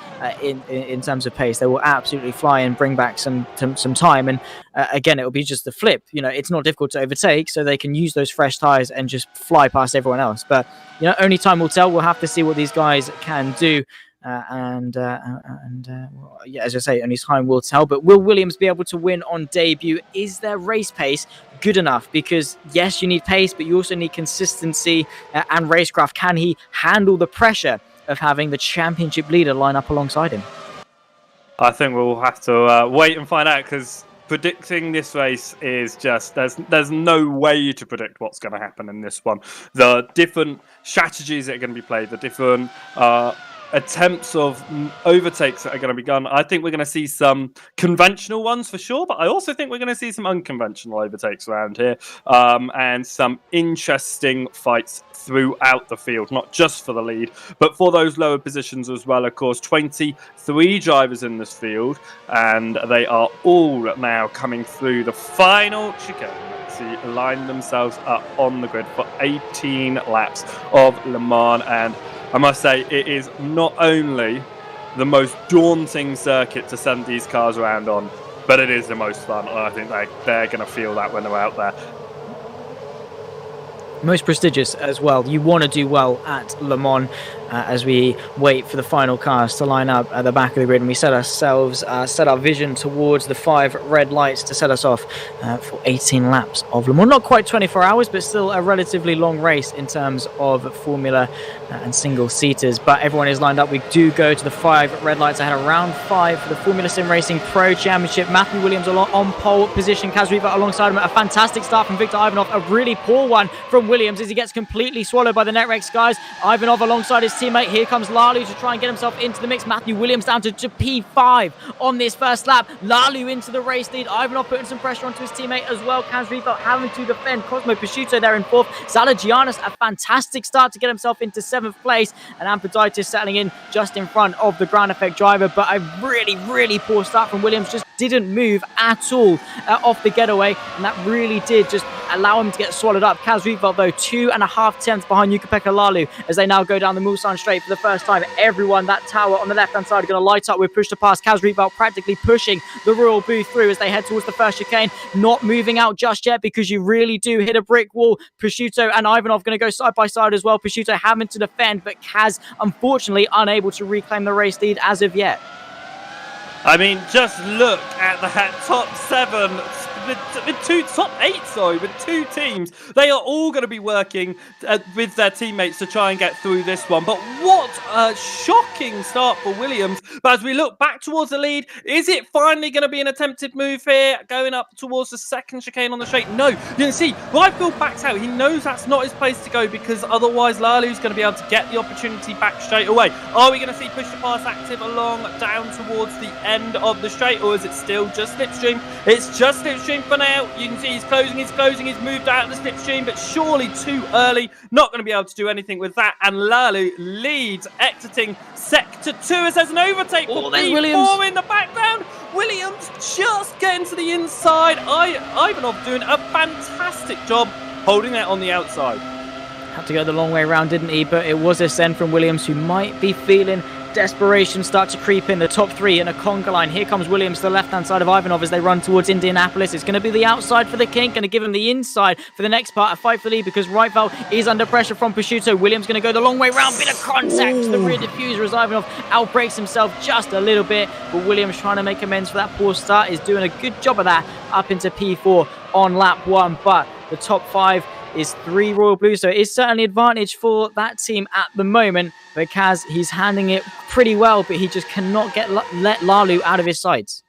In terms of pace, they will absolutely fly and bring back some time. And again, it will be just the flip. It's not difficult to overtake, so they can use those fresh tyres and just fly past everyone else. But only time will tell. We'll have to see what these guys can do. Yeah, as I say, only time will tell. But will Williams be able to win on debut? Is their race pace good enough? Because yes, you need pace, but you also need consistency and racecraft. Can he handle the pressure of having the championship leader line up alongside him? I think we'll have to wait and find out, because predicting this race is just there's no way to predict what's going to happen in this one. The different strategies that are going to be played, the different attempts of overtakes that are going to be done. I think we're going to see some conventional ones for sure, but I also think we're going to see some unconventional overtakes around here, and some interesting fights throughout the field, not just for the lead, but for those lower positions as well. Of course, 23 drivers in this field, and they are all now coming through the final chicane to line themselves up on the grid for 18 laps of Le Mans. And I must say, it is not only the most daunting circuit to send these cars around on, but it is the most fun. And I think they're going to feel that when they're out there. Most prestigious as well. You want to do well at Le Mans as we wait for the final cars to line up at the back of the grid, and we set our vision towards the 5 red lights to set us off for 18 laps of Le Mans. Not quite 24 hours, but still a relatively long race in terms of Formula and single seaters. But everyone is lined up. We do go to the 5 red lights ahead of round 5 for the Formula SimRacing Pro Championship. Matthew Williams on pole position. Kaz Riva alongside him. A fantastic start from Victor Ivanov. A really poor one from Williams as he gets completely swallowed by the Netrex guys. Ivanov alongside his teammate. Here comes Lalu to try and get himself into the mix. Matthew Williams down to P5 on this first lap. Lalu into the race lead. Ivanov putting some pressure onto his teammate as well. Kaz Riva having to defend. Cosmo Prosciutto there in 4th. Zalagianis, a fantastic start to get himself into 7th place. And Amphiditis settling in just in front of the ground effect driver. But a really, really poor start from Williams. Just didn't move at all off the getaway, and that really did just allow him to get swallowed up. Kaz Riva, though, 2.5 tenths behind Jukka-Pekka Lalu as they now go down the Mulsanne straight for the first time. Everyone, that tower on the left-hand side, are going to light up with push to pass. Kaz Riva practically pushing the Royal Booth through as they head towards the first chicane. Not moving out just yet because you really do hit a brick wall. Prosciutto and Ivanov going to go side by side as well. Prosciutto having to defend, but Kaz, unfortunately, unable to reclaim the race lead as of yet. I mean, just look at that top 7, top 8, with 2 teams. They are all going to be working with their teammates to try and get through this one. But what a shocking start for Williams. But as we look back towards the lead, is it finally going to be an attempted move here, going up towards the second chicane on the straight? No. You can see, Rydfield backs out. He knows that's not his place to go, because otherwise Lalu's going to be able to get the opportunity back straight away. Are we going to see push to pass active along down towards the end of the straight, or is it still just slipstream? It's just slipstream for now. You can see he's closing, he's moved out of the slipstream, but surely too early. Not going to be able to do anything with that, and Lalu leads, exiting sector 2 as there's an overtake for P4 in the background. Williams just getting to the inside. Ivanov doing a fantastic job holding that on the outside. Had to go the long way around, didn't he? But it was a send from Williams, who might be feeling desperation start to creep in. The top 3 in a conga line. Here comes Williams to the left-hand side of Ivanov as they run towards Indianapolis. It's going to be the outside for the kink, going to give him the inside for the next part, a fight for the lead, because Rydfield is under pressure from Prosciutto. Williams going to go the long way round. Bit of contact to the rear diffuser as Ivanov outbrakes himself just a little bit, but Williams, trying to make amends for that poor start, is doing a good job of that up into P4 on lap 1. But the top 5 is 3 Royal Blues, so it is certainly advantage for that team at the moment. But Kaz, he's handling it pretty well, but he just cannot let Lalu out of his sights.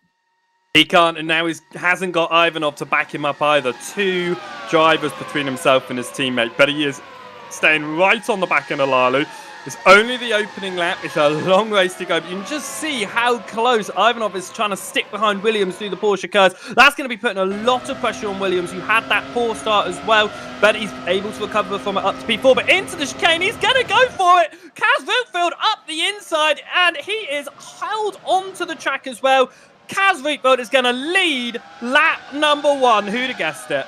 He can't, and now he hasn't got Ivanov to back him up either. 2 drivers between himself and his teammate, but he is staying right on the back end of Lalu. It's only the opening lap. It's a long race to go, but you can just see how close Ivanov is trying to stick behind Williams through the Porsche curves. That's going to be putting a lot of pressure on Williams, who had that poor start as well, but he's able to recover from it up to P4. But into the chicane, he's going to go for it. Kaz Rydfield up the inside, and he is held onto the track as well. Kaz Rietveld is going to lead lap number 1. Who'd have guessed it?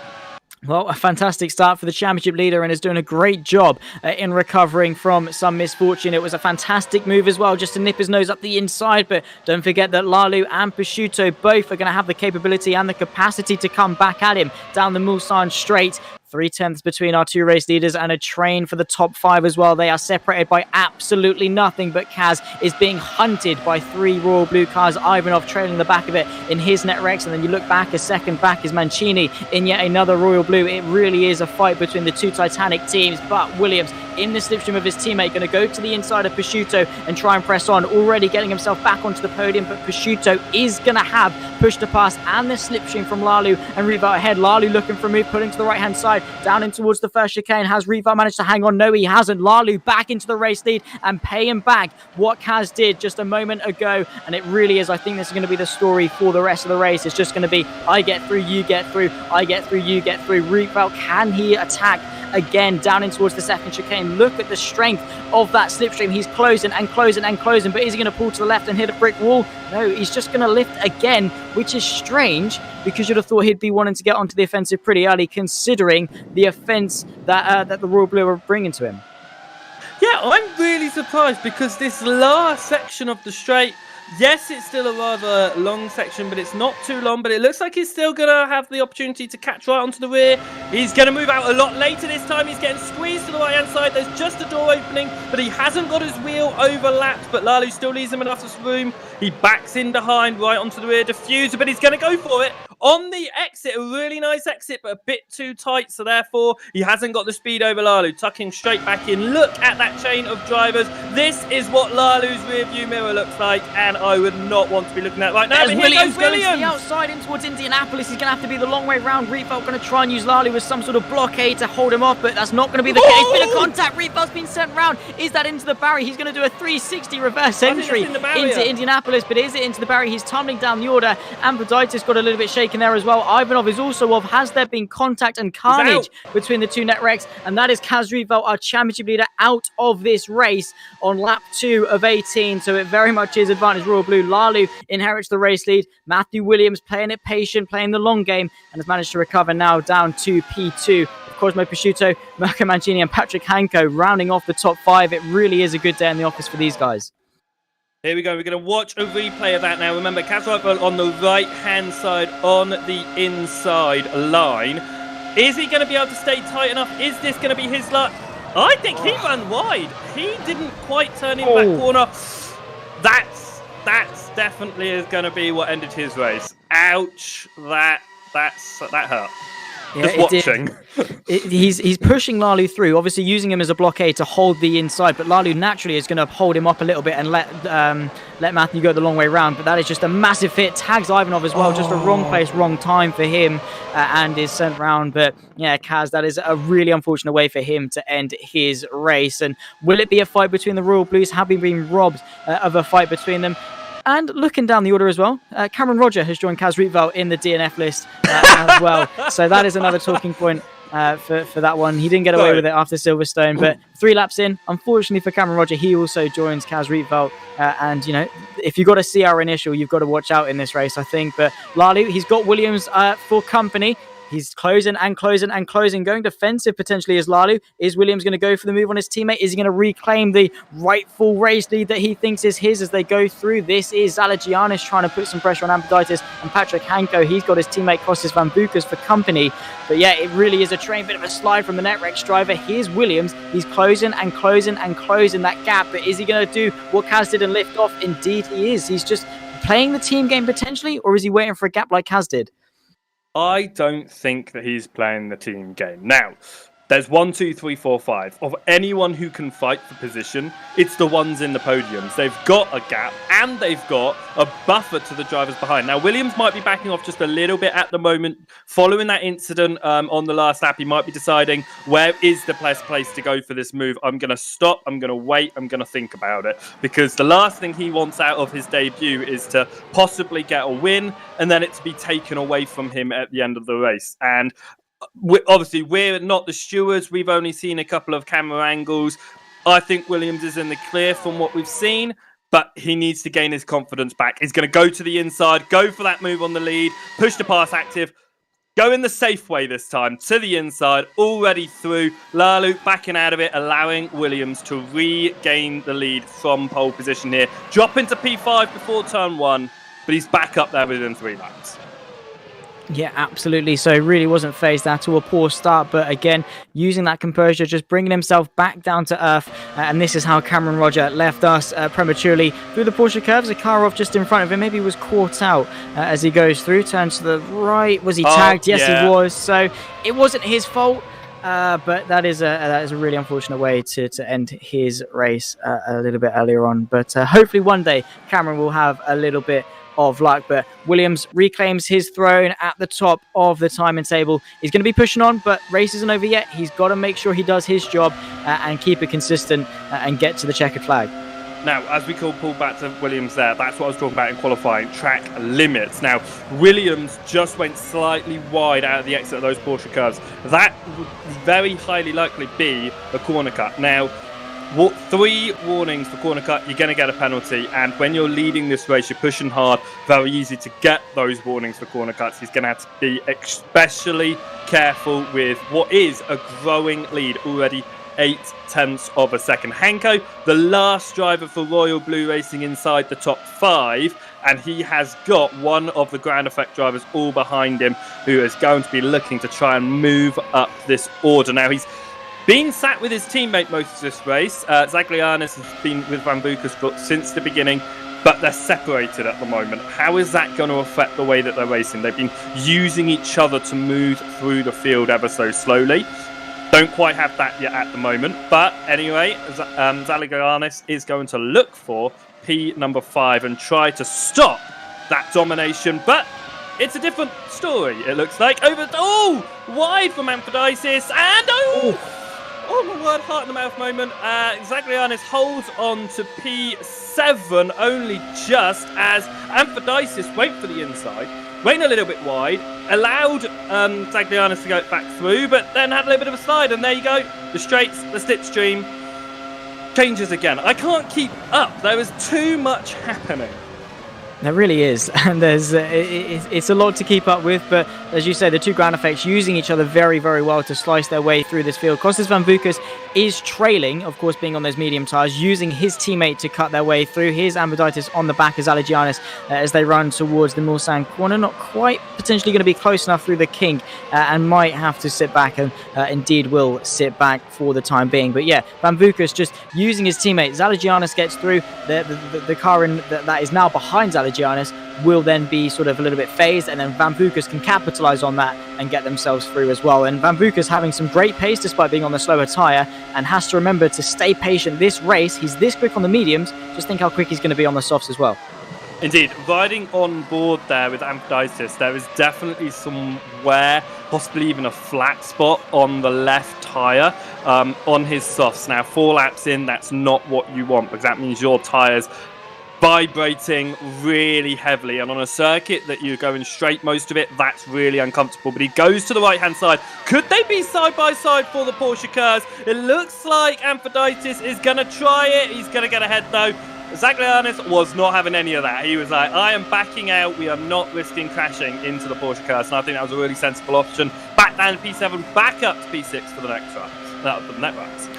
Well, a fantastic start for the championship leader and is doing a great job in recovering from some misfortune. It was a fantastic move as well, just to nip his nose up the inside. But don't forget that Lalu and Prosciutto both are going to have the capability and the capacity to come back at him down the Mulsanne straight. 3/10 between our two race leaders and a train for the top 5 as well. They are separated by absolutely nothing, but Kaz is being hunted by 3 Royal Blue cars. Ivanov trailing the back of it in his Netrex, and then you look back, a second back is Mancini in yet another Royal Blue. It really is a fight between the two Titanic teams, but Williams in the slipstream of his teammate, going to go to the inside of Prosciutto and try and press on, already getting himself back onto the podium, but Prosciutto is going to have push to pass and the slipstream from Lalu and Rietveld ahead. Lalu looking for a move, pulling to the right hand side, down in towards the first chicane. Has Rietveld managed to hang on? No, he hasn't. Lalu back into the race lead and paying back what Kaz did just a moment ago, and it really is, I think this is going to be the story for the rest of the race. It's just going to be, I get through, you get through, I get through, you get through. Rietveld, can he attack again down in towards the second chicane? Look at the strength of that slipstream. He's closing and closing and closing, but is he going to pull to the left and hit a brick wall? No, he's just going to lift again, which is strange because you'd have thought he'd be wanting to get onto the offensive pretty early, considering the offense that the Royal Blue are bringing to him. Yeah, I'm really surprised because this last section of the straight, yes, it's still a rather long section, but it's not too long. But it looks like he's still going to have the opportunity to catch right onto the rear. He's going to move out a lot later this time. He's getting squeezed to the right-hand side. There's just a door opening, but he hasn't got his wheel overlapped. But Lalu still leaves him enough room. He backs in behind, right onto the rear diffuser, but he's going to go for it on the exit. A really nice exit, but a bit too tight. So therefore, he hasn't got the speed over Lalu. Tucking straight back in. Look at that chain of drivers. This is what Lalu's rear view mirror looks like, and I would not want to be looking at right now. There's Williams going to the outside in towards Indianapolis. He's going to have to be the long way round. Rietveld going to try and use Lalu with some sort of blockade to hold him off, but that's not going to be the case. Bit of contact. Rietveld been sent round. Is that into the barrier? He's going to do a 360 reverse entry into Indianapolis, but is it into the barrier? He's tumbling down the order. Amphiditis got a little bit shaken there as well. Ivanov is also off. Has there been contact and carnage between the two Netrex? And that is Kaz Rietveld, our championship leader, out of this race on lap 2 of 18. So it very much is advantage Royal Blue. Lalu inherits the race lead. Matthew Williams playing it patient, playing the long game, and has managed to recover now down to P2. Cosmo Prosciutto, Mirko Mancini and Patrick Hanko rounding off the top 5. It really is a good day in the office for these guys. Here we go. We're going to watch a replay of that now. Remember, Kaz Rietveld on the right-hand side on the inside line. Is he going to be able to stay tight enough? Is this going to be his luck? I think he ran wide. He didn't quite turn in that corner. That's definitely is going to be what ended his race. Ouch. That hurt. Yeah, just watching. He's pushing Lalu through, obviously using him as a blockade to hold the inside, but Lalu naturally is going to hold him up a little bit and let Matthew go the long way round. But that is just a massive hit. Tags Ivanov as well, just a wrong place, wrong time for him, and is sent round. But yeah, Kaz, that is a really unfortunate way for him to end his race. And will it be a fight between the Royal Blues? Have we been robbed of a fight between them? And looking down the order as well, Cameron Roger has joined Kaz Rietveld in the DNF list as well. So that is another talking point for that one. He didn't get away with it after Silverstone, but 3 laps in, unfortunately for Cameron Roger, he also joins Kaz Rietveld. And, you know, if you've got a CR initial, you've got to watch out in this race, I think. But Lalu, he's got Williams for company. He's closing and closing and closing, going defensive potentially as Lalu. Is Williams going to go for the move on his teammate? Is he going to reclaim the rightful race lead that he thinks is his as they go through? This is Zalagianis trying to put some pressure on Amphiditis and Patrick Hanko. He's got his teammate Kostas Van Bukas for company. But yeah, it really is a train, bit of a slide from the Netrex driver. Here's Williams. He's closing and closing and closing that gap. But is he going to do what Kaz did and lift off? Indeed he is. He's just playing the team game potentially, or is he waiting for a gap like Kaz did? I don't think that he's playing the team game. Now, there's 1, 2, 3, 4, 5. Of anyone who can fight for position, it's the ones in the podiums. They've got a gap and they've got a buffer to the drivers behind. Now, Williams might be backing off just a little bit at the moment. Following that incident on the last lap, he might be deciding where is the best place to go for this move. I'm going to stop. I'm going to wait. I'm going to think about it. Because the last thing he wants out of his debut is to possibly get a win and then it to be taken away from him at the end of the race. And obviously, we're not the stewards. We've only seen a couple of camera angles. I think Williams is in the clear from what we've seen. but he needs to gain his confidence back. He's going to go to the inside, go for that move on the lead, push the pass active, go in the safe way this time, to the inside, already through. Lalu backing out of it, allowing Williams to regain the lead from pole position here. Drop into P5 before turn 1, but he's back up there within 3 laps. Yeah, absolutely. So he really wasn't phased at all. A poor start, but again, using that composure, just bringing himself back down to earth. And this is how Cameron Roger left us prematurely through the Porsche curves. A car off just in front of him. Maybe he was caught out as he goes through. Turns to the right. Was he tagged? Yes, yeah. he was. So it wasn't his fault. But that is a really unfortunate way to end his race a little bit earlier on. But hopefully one day Cameron will have a little bit of luck. But Williams reclaims his throne at the top of the timing table. He's going to be pushing on, but race isn't over yet. He's got to make sure he does his job and keep it consistent and get to the checkered flag. Now, as we pull back to Williams there, that's what I was talking about in qualifying, track limits. Now, Williams just went slightly wide out of the exit of those Porsche curves. That would very highly likely be a corner cut. Now, 3 warnings for corner cut, you're going to get a penalty. And when you're leading this race, you're pushing hard, very easy to get those warnings for corner cuts. He's going to have to be especially careful with what is a growing lead already. 0.8 of a second. Hanko, the last driver for Royal Blue Racing inside the top 5, and he has got one of the ground effect drivers all behind him who is going to be looking to try and move up this order. Now, he's been sat with his teammate most of this race. Zaglianis has been with Van Vukersvoort since the beginning, but they're separated at the moment. How is that going to affect the way that they're racing? They've been using each other to move through the field ever so slowly. Don't quite have that yet at the moment. But anyway, Zaglianis is going to look for P number 5 and try to stop that domination. But it's a different story, it looks like. Wide from Amphidisis. And oh my word, heart in the mouth moment. Zaglianis holds on to P7 only just as Amphidisis wait for the inside. Went a little bit wide, allowed Zaglianis to go back through, but then had a little bit of a slide, and there you go. The straights, the slipstream changes again. I can't keep up. There is too much happening. There really is, and it's a lot to keep up with, but as you say, the two ground effects using each other very, very well to slice their way through this field. Kostas Van Vukas is trailing, of course, being on those medium tyres, using his teammate to cut their way through. Here's Amphiditis on the back as Zaglianis as they run towards the Mulsanne corner. Not quite potentially going to be close enough through the kink and might have to sit back, and indeed will sit back for the time being. But yeah, Van Vukas just using his teammate. Zaglianis gets through. The car that is now behind Zaglianis will then be sort of a little bit phased, and then Van Vukas can capitalize on that and get themselves through as well. And Van Vukas having some great pace despite being on the slower tyre, and has to remember to stay patient this race. He's this quick on the mediums, just think how quick he's going to be on the softs as well. Indeed, riding on board there with Amphiditis, there is definitely some wear, possibly even a flat spot on the left tyre on his softs. Now, 4 laps in, that's not what you want, because that means your tyres vibrating really heavily, and on a circuit that you're going straight most of it, that's really uncomfortable. But he goes to the right hand side. Could they be side by side for the Porsche cars? It looks like Amphiditis is going to try it. He's going to get ahead though. Zaglianis was not having any of that. He was like, I am backing out. We are not risking crashing into the Porsche cars. And I think that was a really sensible option. Back down to P7, back up to P6 for the next race. For the next race.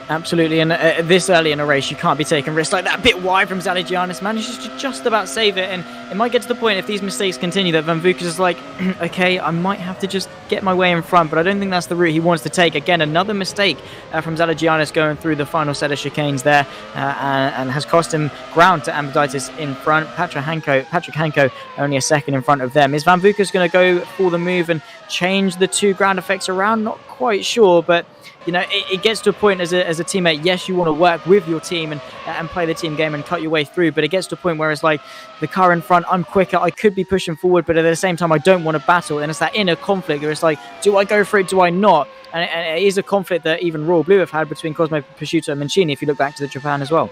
Absolutely, and this early in a race, you can't be taking risks like that. A bit wide from Zaglianis, manages to just about save it, and it might get to the point, if these mistakes continue, that Van Vukas is like, okay, I might have to just get my way in front, but I don't think that's the route he wants to take. Again, another mistake from Zaglianis going through the final set of chicanes there, and has cost him ground to Amphiditis in front. Patrick Hanko only a second in front of them. Is Van Vukas going to go for the move and change the two ground effects around? Not quite sure, but you know, it gets to a point as a teammate, yes, you want to work with your team and play the team game and cut your way through, but it gets to a point where it's like, the car in front, I'm quicker, I could be pushing forward, but at the same time, I don't want to battle, and it's that inner conflict where it's like, do I go for it, do I not? And it is a conflict that even Royal Blue have had between Cosmo Prosciutto and Mancini, if you look back to the Japan as well.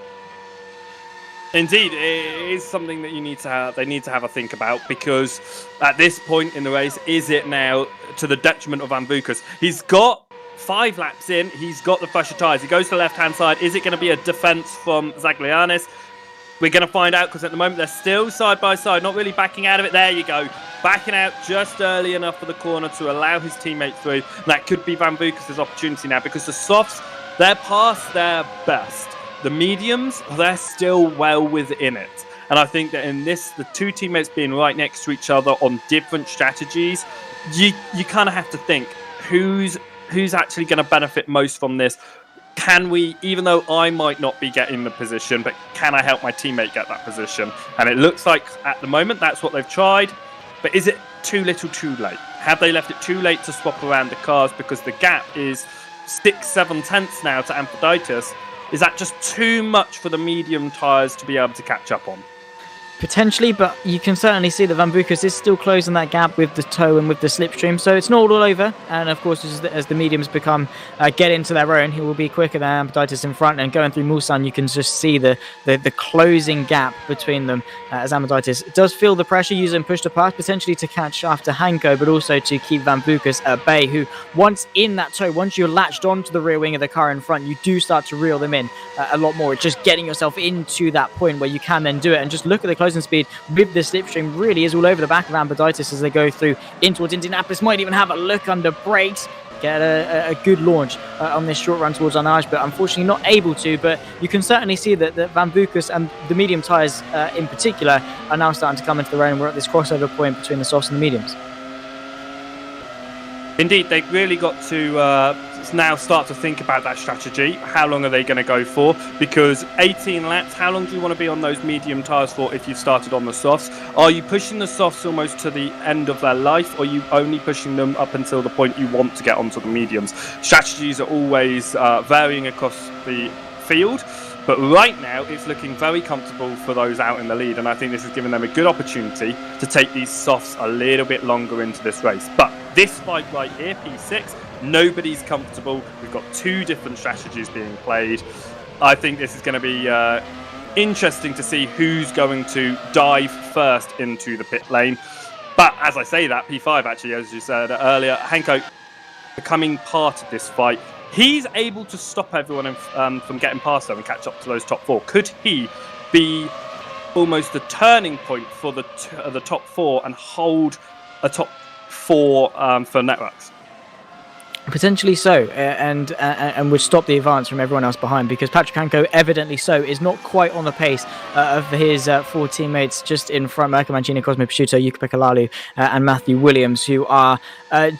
Indeed, it is something that they need to have a think about, because at this point in the race, is it now to the detriment of Van Vukas? He's got 5 laps in, he's got the fresher tyres. He goes to the left-hand side. Is it going to be a defence from Zaglianis? We're going to find out, because at the moment they're still side by side, not really backing out of it. There you go. Backing out just early enough for the corner to allow his teammate through. And that could be Van Vukes' opportunity now, because the softs, they're past their best. The mediums, they're still well within it. And I think that in this, the two teammates being right next to each other on different strategies, you kind of have to think, who's actually going to benefit most from this? Can we, even though I might not be getting the position, but can I help my teammate get that position? And it looks like at the moment that's what they've tried. But is it too little too late? Have they left it too late to swap around the cars, because the gap is 6-7 tenths now to Amphiditis? Is that just too much for the medium tyres to be able to catch up on? Potentially, but you can certainly see that Van Vukes is still closing that gap with the tow and with the slipstream, so it's not all over. And of course, as the mediums get into their own, he will be quicker than Amphiditis in front. And going through Mulsanne, you can just see the closing gap between them, as Amphiditis does feel the pressure, using push to pass potentially to catch after Hanko, but also to keep Van Vukes at bay, who once in that tow, once you're latched onto the rear wing of the car in front, you do start to reel them in a lot more. It's just getting yourself into that point where you can then do it. And just look at the closing speed with the slipstream, really is all over the back of Amphiditis as they go through in towards Indianapolis. Might even have a look under brakes, get a good launch on this short run towards Arnage, but unfortunately not able to. But you can certainly see that Van Vukes and the medium tyres in particular are now starting to come into their own. We're at this crossover point between the softs and the mediums. Indeed, they've really got to now start to think about that strategy. How long are they going to go for? Because 18 laps, how long do you want to be on those medium tyres for if you've started on the softs? Are you pushing the softs almost to the end of their life, or are you only pushing them up until the point you want to get onto the mediums? Strategies are always varying across the field. But right now, it's looking very comfortable for those out in the lead, and I think this is giving them a good opportunity to take these softs a little bit longer into this race. But this fight right here, P6, nobody's comfortable. We've got two different strategies being played. I think this is going to be interesting to see who's going to dive first into the pit lane. But as I say that, P5 actually, as you said earlier, Hanko becoming part of this fight. He's able to stop everyone from getting past them and catch up to those top four. Could he be almost the turning point for the top four and hold a top four for Networks? Potentially so, and would stop the advance from everyone else behind, because Patrick Hanko, evidently so, is not quite on the pace of his four teammates just in front: Mirko Mancini, Cosmo Prosciutto, Yuka Pekalalu, and Matthew Williams, who are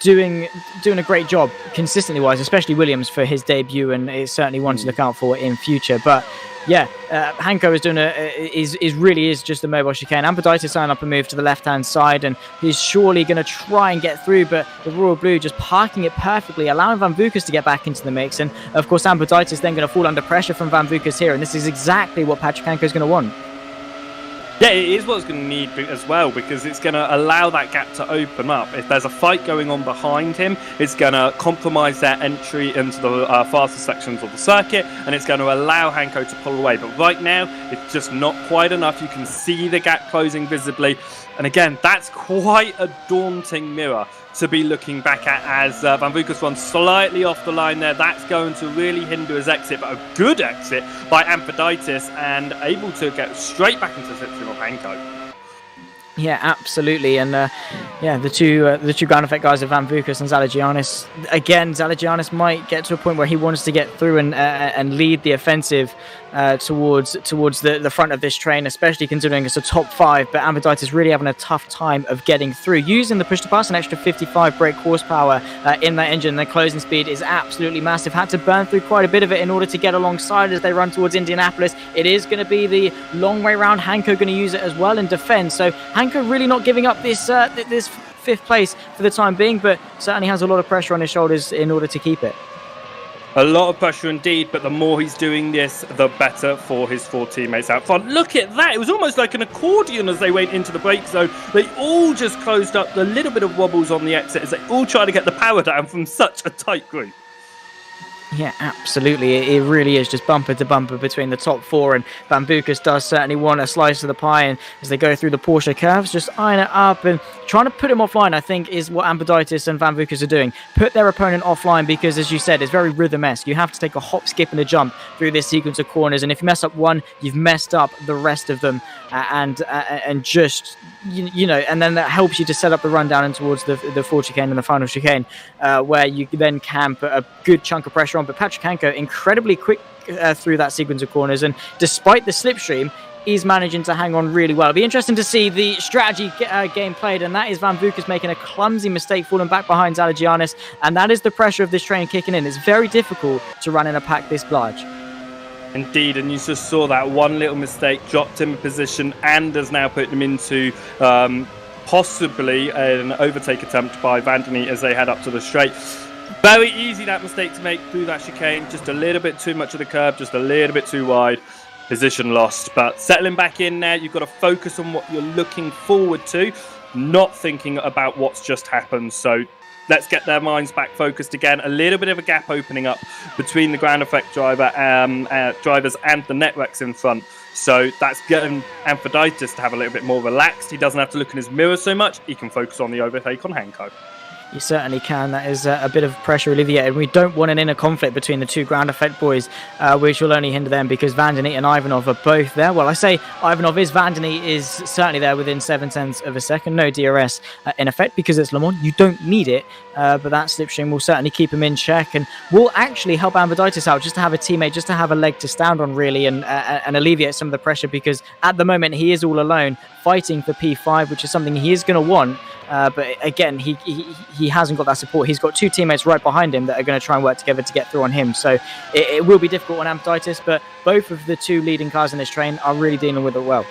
doing a great job consistently wise, especially Williams for his debut, and it's certainly one to look out for in future. But yeah, Hanko is really just a mobile chicane. Amphiditis signing up a move to the left-hand side, and he's surely going to try and get through, but the Royal Blue just parking it perfectly, allowing Van Vukes to get back into the mix. And of course, Amphiditis then going to fall under pressure from Van Vukes here, and this is exactly what Patrick Hanko is going to want. Yeah, it is what it's going to need as well, because it's going to allow that gap to open up. If there's a fight going on behind him, it's going to compromise their entry into the faster sections of the circuit, and it's going to allow Hanko to pull away. But right now, it's just not quite enough. You can see the gap closing visibly. And again, that's quite a daunting mirror to be looking back at, as Van Vukes runs slightly off the line there. That's going to really hinder his exit, but a good exit by Amphiditis, and able to get straight back into the slipstream of Hanko. Yeah, absolutely. And the two ground effect guys of Van Vukes and Zalagianis. Again, Zalagianis might get to a point where he wants to get through and lead the offensive towards the front of this train, especially considering it's a top 5. But Amphiditis really having a tough time of getting through, using the push to pass, an extra 55 brake horsepower in that engine. The closing speed is absolutely massive. Had to burn through quite a bit of it in order to get alongside as they run towards Indianapolis. It is going to be the long way round. Hanko going to use it as well in defense. So Hanko really not giving up this 5th place for the time being, but certainly has a lot of pressure on his shoulders in order to keep it. A lot of pressure indeed, but the more he's doing this, the better for his four teammates out front. Look at that. It was almost like an accordion as they went into the brake zone. They all just closed up, the little bit of wobbles on the exit as they all try to get the power down from such a tight group. Yeah, absolutely. It really is just bumper to bumper between the top four, and Van Bucas does certainly want a slice of the pie, and as they go through the Porsche curves, just eyeing it up and trying to put him offline, I think, is what Ambiditis and Van Bucas are doing. Put their opponent offline because, as you said, it's very rhythm-esque. You have to take a hop, skip, and a jump through this sequence of corners, and if you mess up one, you've messed up the rest of them, and just, you know, and then that helps you to set up the run down and towards the fourth chicane and the final chicane, where you then can put a good chunk of pressure on. But Patrick Hanko, incredibly quick through that sequence of corners, and despite the slipstream, he's managing to hang on really well. It'll be interesting to see the strategy game played, and that is Van Bucas making a clumsy mistake, falling back behind Zalagianis, and that is the pressure of this train kicking in. It's very difficult to run in a pack this large. Indeed, and you just saw that one little mistake dropped him a position and has now put him into possibly an overtake attempt by Vandeny as they head up to the straight. Very easy that mistake to make through that chicane, just a little bit too much of the curb, just a little bit too wide, position lost. But settling back in now, you've got to focus on what you're looking forward to, not thinking about what's just happened. So let's get their minds back focused again. A little bit of a gap opening up between the ground effect drivers and the Netrex in front. So that's getting Amphiditis to have a little bit more relaxed. He doesn't have to look in his mirror so much. He can focus on the overtake on Hanko. You certainly can. That is a bit of pressure alleviated. We don't want an inner conflict between the two ground effect boys, which will only hinder them because Vandeny and Ivanov are both there. Well, I say Ivanov is, Vandeny is certainly there within 0.7 of a second. No DRS in effect because it's Le Mans. You don't need it, but that slipstream will certainly keep him in check and will actually help Ambiditis out just to have a teammate, just to have a leg to stand on really and alleviate some of the pressure because at the moment he is all alone fighting for P5, which is something he is going to want. But again, he hasn't got that support. He's got two teammates right behind him that are going to try and work together to get through on him. So it will be difficult on Amphiditis, but both of the two leading cars in this train are really dealing with it well.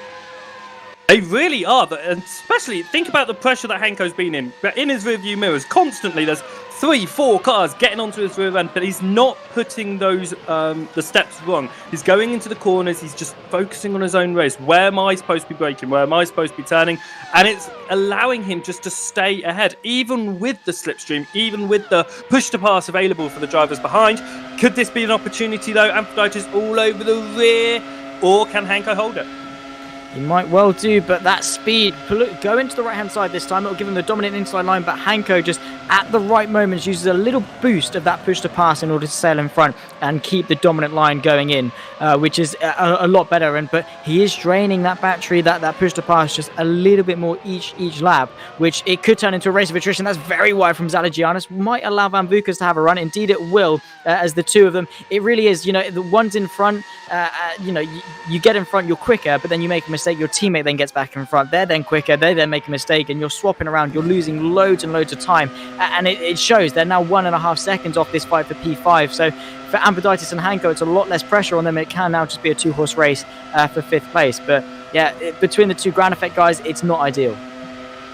They really are, and especially think about the pressure that Hanko's been in. But in his rearview mirrors, constantly there's 3-4 cars getting onto his rear end, but he's not putting those the steps wrong. He's going into the corners, he's just focusing on his own race. Where am I supposed to be braking? Where am I supposed to be turning? And it's allowing him just to stay ahead, even with the slipstream, even with the push to pass available for the drivers behind. Could this be an opportunity though? Amphiditis all over the rear, or can Hanko hold it? He might well do, but that speed, go into the right-hand side this time. It'll give him the dominant inside line, but Hanko just at the right moments uses a little boost of that push to pass in order to sail in front and keep the dominant line going in, which is a lot better. But he is draining that battery, that push to pass just a little bit more each lap, which it could turn into a race of attrition. That's very wide from Zalagianis. Might allow Van Bucas to have a run. Indeed, it will, as the two of them. It really is, the one's in front, you get in front, you're quicker, but then you make a mistake, your teammate then gets back in front, they're then quicker, they then make a mistake, and you're swapping around, you're losing loads and loads of time, and it shows. They're now 1.5 seconds off this fight for P5, so for Amphiditis and Hanko, it's a lot less pressure on them. It can now just be a two-horse race for 5th place, but yeah, between the two ground effect guys, it's not ideal.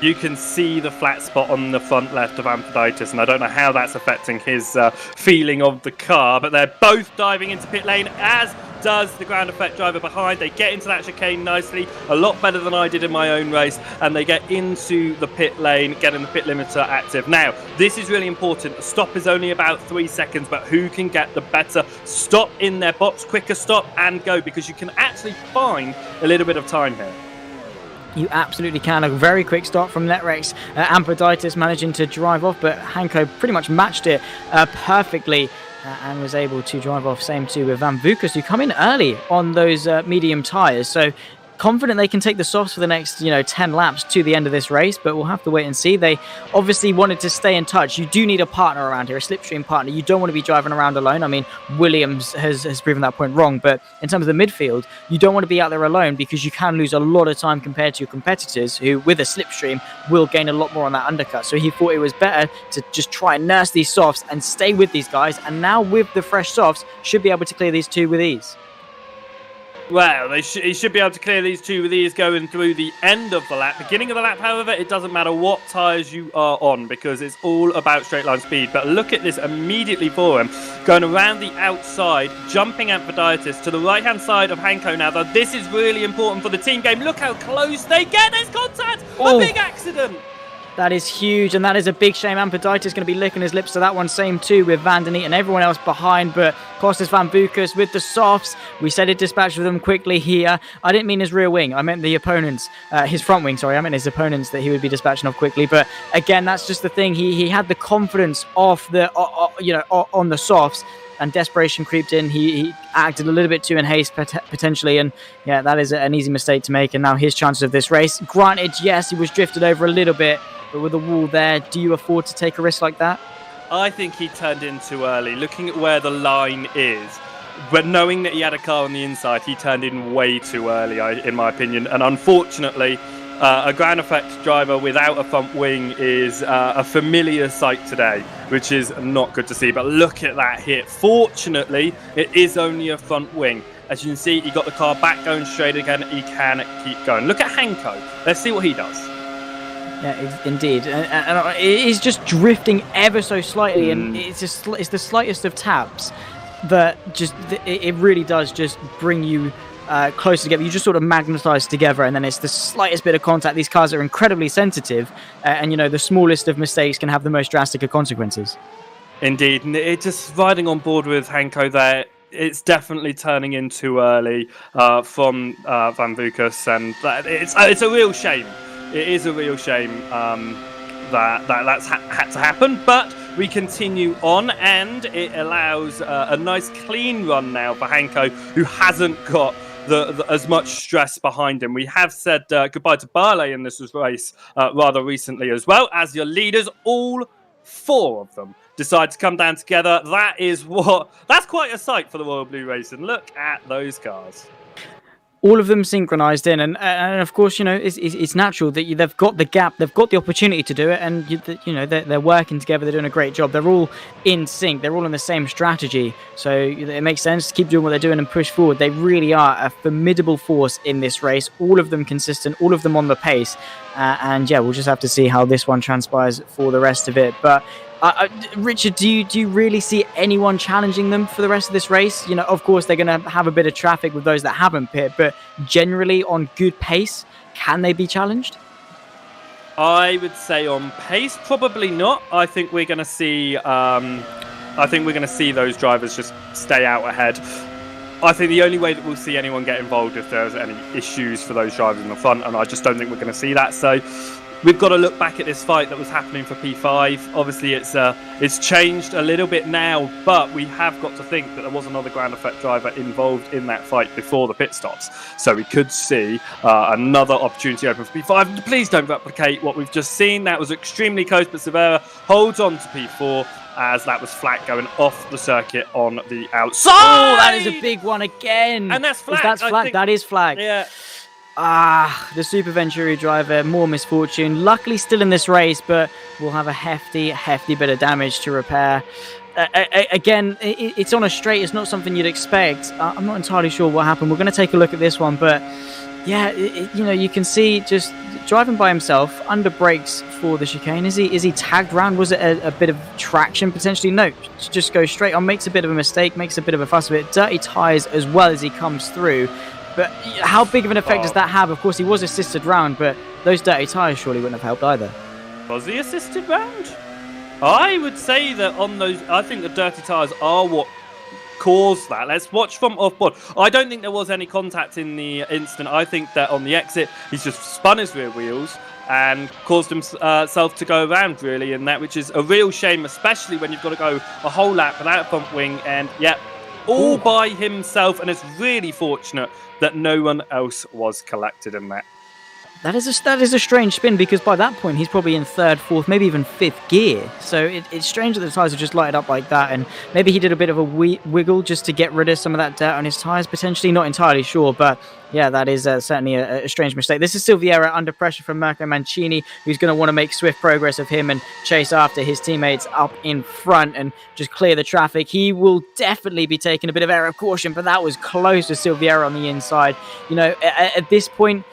You can see the flat spot on the front left of Amphiditis, and I don't know how that's affecting his feeling of the car, but they're both diving into pit lane, as does the ground effect driver behind. They get into that chicane nicely, a lot better than I did in my own race, and they get into the pit lane, getting the pit limiter active. Now, this is really important. The stop is only about 3 seconds, but who can get the better stop in their box, quicker stop, and go, because you can actually find a little bit of time here. You absolutely can. A very quick start from Netrex. Amphiditis managing to drive off, but Hanko pretty much matched it perfectly and was able to drive off. Same too with Van Bucas, who come in early on those medium tyres. So confident they can take the softs for the next 10 laps to the end of this race, but we'll have to wait and see. They obviously wanted to stay in touch. You do need a partner around here, a slipstream partner. You don't want to be driving around alone. I mean, Williams has proven that point wrong, but in terms of the midfield, you don't want to be out there alone because you can lose a lot of time compared to your competitors who, with a slipstream, will gain a lot more on that undercut. So he thought it was better to just try and nurse these softs and stay with these guys, and now with the fresh softs, should be able to clear these two with ease. Well, he should be able to clear these two with ease going through the end of the lap. Beginning of the lap, however, it doesn't matter what tyres you are on because it's all about straight line speed. But look at this immediately for him. Going around the outside, jumping Amphiditis to the right-hand side of Hanko now. Though this is really important for the team game. Look how close they get. There's contact! A big accident! That is huge, and that is a big shame. Ampaditis is going to be licking his lips to that one. Same too with Van der Neet and everyone else behind, but Costas Van Bucas with the softs. We said it dispatched with them quickly here. I didn't mean his rear wing. I meant the opponents, his front wing, sorry. I meant his opponents that he would be dispatching off quickly. But again, that's just the thing. He had the confidence off the, on the softs, and desperation creeped in. He acted a little bit too in haste potentially, and yeah, that is an easy mistake to make. And now his chances of this race. Granted, yes, he was drifted over a little bit, but with the wall there, do you afford to take a risk like that? I think he turned in too early. Looking at where the line is, but knowing that he had a car on the inside, he turned in way too early, in my opinion. And unfortunately, a ground effect driver without a front wing is a familiar sight today, which is not good to see. But look at that hit. Fortunately, it is only a front wing. As you can see, he got the car back going straight again. He can keep going. Look at Hanko. Let's see what he does. Yeah, indeed. And it is just drifting ever so slightly, and it's the slightest of taps that just it really does just bring you closer together. You just sort of magnetize together, and then it's the slightest bit of contact. These cars are incredibly sensitive, and the smallest of mistakes can have the most drastic of consequences. Indeed, and it just riding on board with Hanko there. It's definitely turning in too early from Van Bucas, and it's a real shame. It is a real shame that's had to happen, but we continue on, and it allows a nice clean run now for Hanko, who hasn't got as much stress behind him. We have said goodbye to Barley in this race rather recently as well, as your leaders, all 4 of them, decide to come down together. That's quite a sight for the Royal Blue Racing. Look at those cars. All of them synchronized in, and of course, it's natural that they've got the gap, they've got the opportunity to do it, and they're working together, they're doing a great job. They're all in sync, they're all in the same strategy, so it makes sense to keep doing what they're doing and push forward. They really are a formidable force in this race, all of them consistent, all of them on the pace, and yeah, we'll just have to see how this one transpires for the rest of it. But Richard, do you really see anyone challenging them for the rest of this race? Of course, they're going to have a bit of traffic with those that haven't pit, but generally on good pace, can they be challenged? I would say on pace, probably not. I think we're going to see. Those drivers just stay out ahead. I think the only way that we'll see anyone get involved if there's any issues for those drivers in the front, and I just don't think we're going to see that. So we've got to look back at this fight that was happening for P5. Obviously, it's changed a little bit now, but we have got to think that there was another ground effect driver involved in that fight before the pit stops. So we could see another opportunity open for P5. Please don't replicate what we've just seen. That was extremely close, but Severa holds on to P4 as that was flat going off the circuit on the outside. Oh, that is a big one again. And that's flag. That's flag. That is flag. Yeah. The Super Venturi driver, more misfortune. Luckily still in this race, but we'll have a hefty bit of damage to repair. Again, it's on a straight. It's not something you'd expect. I'm not entirely sure what happened. We're going to take a look at this one, but yeah, you can see just driving by himself, under brakes for the chicane. Is he tagged round? Was it a bit of traction potentially? No, just goes straight on, makes a bit of a mistake, makes a bit of a fuss of it. Dirty tyres as well as he comes through. But how big of an effect does that have? Of course, he was assisted round, but those dirty tyres surely wouldn't have helped either. Was he assisted round? I would say that on those, I think the dirty tyres are what caused that. Let's watch from off-board. I don't think there was any contact in the incident. I think that on the exit, he's just spun his rear wheels and caused himself to go around, really, in that, which is a real shame, especially when you've got to go a whole lap without a front wing, and all by himself, and it's really fortunate that no one else was collected in that. That is a strange spin, because by that point he's probably in 3rd, 4th, maybe even 5th gear. So it's strange that the tyres have just lighted up like that, and maybe he did a bit of a wiggle just to get rid of some of that dirt on his tyres, potentially, not entirely sure, but yeah, that is certainly a strange mistake. This is Silviera under pressure from Mirko Mancini, who's going to want to make swift progress of him and chase after his teammates up in front and just clear the traffic. He will definitely be taking a bit of air of caution, but that was close to Silviera on the inside. At this point,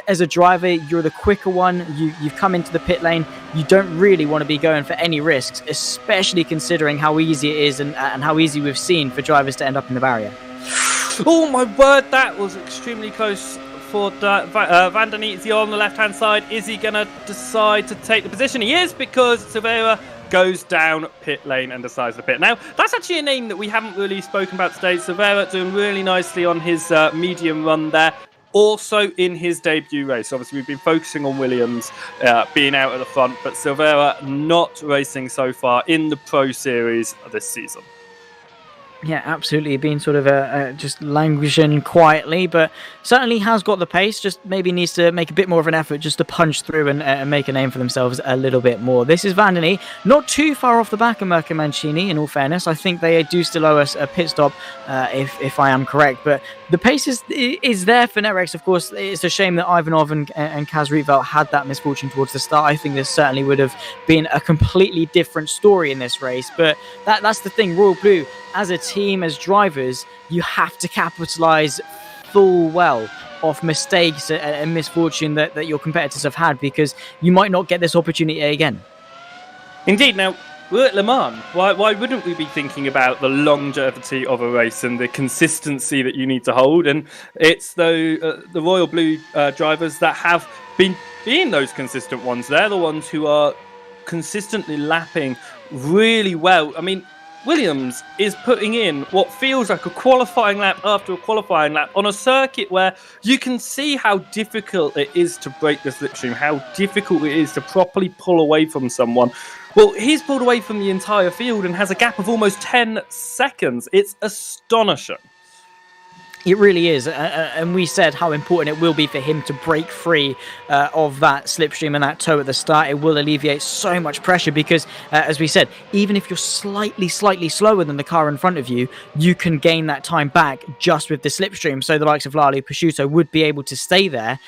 as a driver, you're the quicker one. You've come into the pit lane. You don't really want to be going for any risks, especially considering how easy it is and how easy we've seen for drivers to end up in the barrier. Oh my word, that was extremely close for Van der Neetzia on the left-hand side. Is he going to decide to take the position? He is, because Silveira goes down pit lane and decides to pit. Now, that's actually a name that we haven't really spoken about today. Silveira doing really nicely on his medium run there. Also in his debut race. Obviously, we've been focusing on Williams being out at the front, but Silveira not racing so far in the Pro Series this season. Yeah, absolutely. Been sort of just languishing quietly, but certainly has got the pace. Just maybe needs to make a bit more of an effort just to punch through and make a name for themselves a little bit more. This is Van der Neetzia, not too far off the back of Mirko Mancini, in all fairness. I think they do still owe us a pit stop, if I am correct. But the pace is there for Netrex. Of course, it's a shame that Ivanov and Kaz Rietveld had that misfortune towards the start. I think this certainly would have been a completely different story in this race. But that's the thing, Royal Blue, as a team, as drivers, you have to capitalise full well off mistakes and misfortune that your competitors have had, because you might not get this opportunity again. Indeed. Now, we're at Le Mans. Why wouldn't we be thinking about the longevity of a race and the consistency that you need to hold? And it's the Royal Blue drivers that have been being those consistent ones. They're the ones who are consistently lapping really well. I mean, Williams is putting in what feels like a qualifying lap after a qualifying lap on a circuit where you can see how difficult it is to break the slipstream, how difficult it is to properly pull away from someone. Well, he's pulled away from the entire field and has a gap of almost 10 seconds. It's astonishing. It really is, and we said how important it will be for him to break free of that slipstream and that toe at the start. It will alleviate so much pressure because, as we said, even if you're slightly slower than the car in front of you, you can gain that time back just with the slipstream. So the likes of Lalo Prosciutto would be able to stay there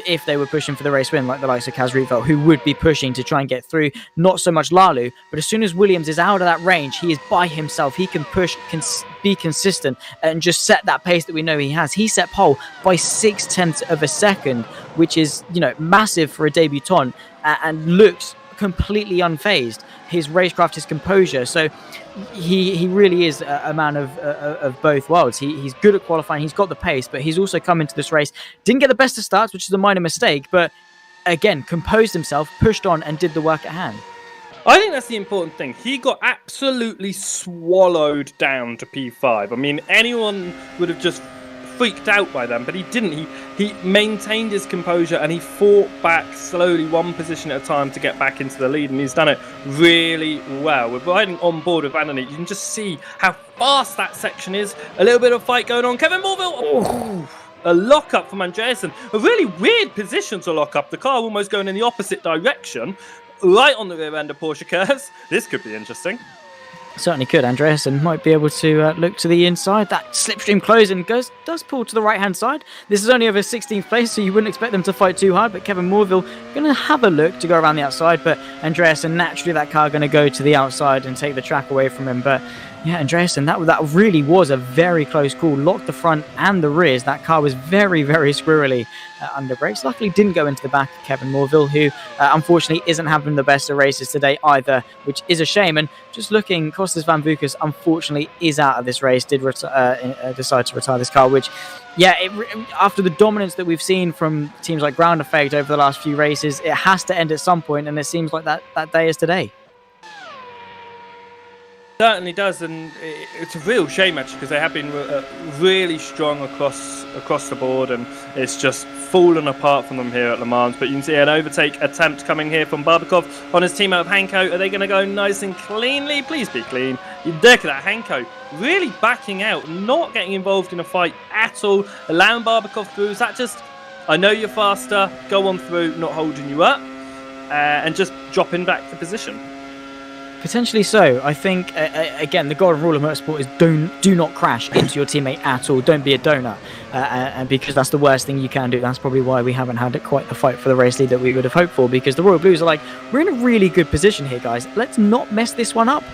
if they were pushing for the race win, like the likes of Kaz Rietveld, who would be pushing to try and get through. Not so much Lalu, but as soon as Williams is out of that range, he is by himself. He can push, can be consistent, and just set that pace that we know he has. He set pole by 0.6 of a second, which is, massive for a debutant, and looks completely unfazed. His racecraft, his composure. So he really is a man of both worlds. He's good at qualifying. He's got the pace, but he's also come into this race. Didn't get the best of starts, which is a minor mistake, but again, composed himself, pushed on, and did the work at hand. I think that's the important thing. He got absolutely swallowed down to P5. I mean, anyone would have just freaked out by them, but he didn't. He maintained his composure and he fought back slowly, one position at a time, to get back into the lead, and he's done it really well. We're riding on board with Van der Neetzia. You can just see how fast that section is. A little bit of fight going on. Kevin Morville, a lock-up from Andreasen. A really weird position to lock up. The car almost going in the opposite direction, right on the rear end of Porsche curves. This could be interesting. Certainly could. Andreasen might be able to look to the inside. That slipstream closing does pull to the right-hand side. This is only over 16th place, so you wouldn't expect them to fight too hard, but Kevin Morville going to have a look to go around the outside, but Andreasen, naturally that car going to go to the outside and take the track away from him. But yeah, Andreasen, that really was a very close call. Locked the front and the rears. That car was very, very squirrely under brakes. Luckily didn't go into the back of Kevin Morville, who unfortunately isn't having the best of races today either, which is a shame. And just looking, Kostas Van Vukas unfortunately is out of this race, did decide to retire this car, which, yeah, after the dominance that we've seen from teams like Ground Effect over the last few races, it has to end at some point, and it seems like that day is today. Certainly does, and it's a real shame actually, because they have been really strong across the board, and it's just fallen apart from them here at Le Mans. But you can see an overtake attempt coming here from Barbakov on his teammate of Hanko. Are they going to go nice and cleanly? Please be clean. You look at that, Hanko really backing out, not getting involved in a fight at all, allowing Barbakov through. Is that just, I know you're faster, go on through, not holding you up, and just dropping back the position? Potentially so. I think, again, the golden rule of motorsport is do not crash into your teammate at all. Don't be a donut. And because that's the worst thing you can do. That's probably why we haven't had quite the fight for the race lead that we would have hoped for, because the Royal Blues are like, we're in a really good position here, guys. Let's not mess this one up.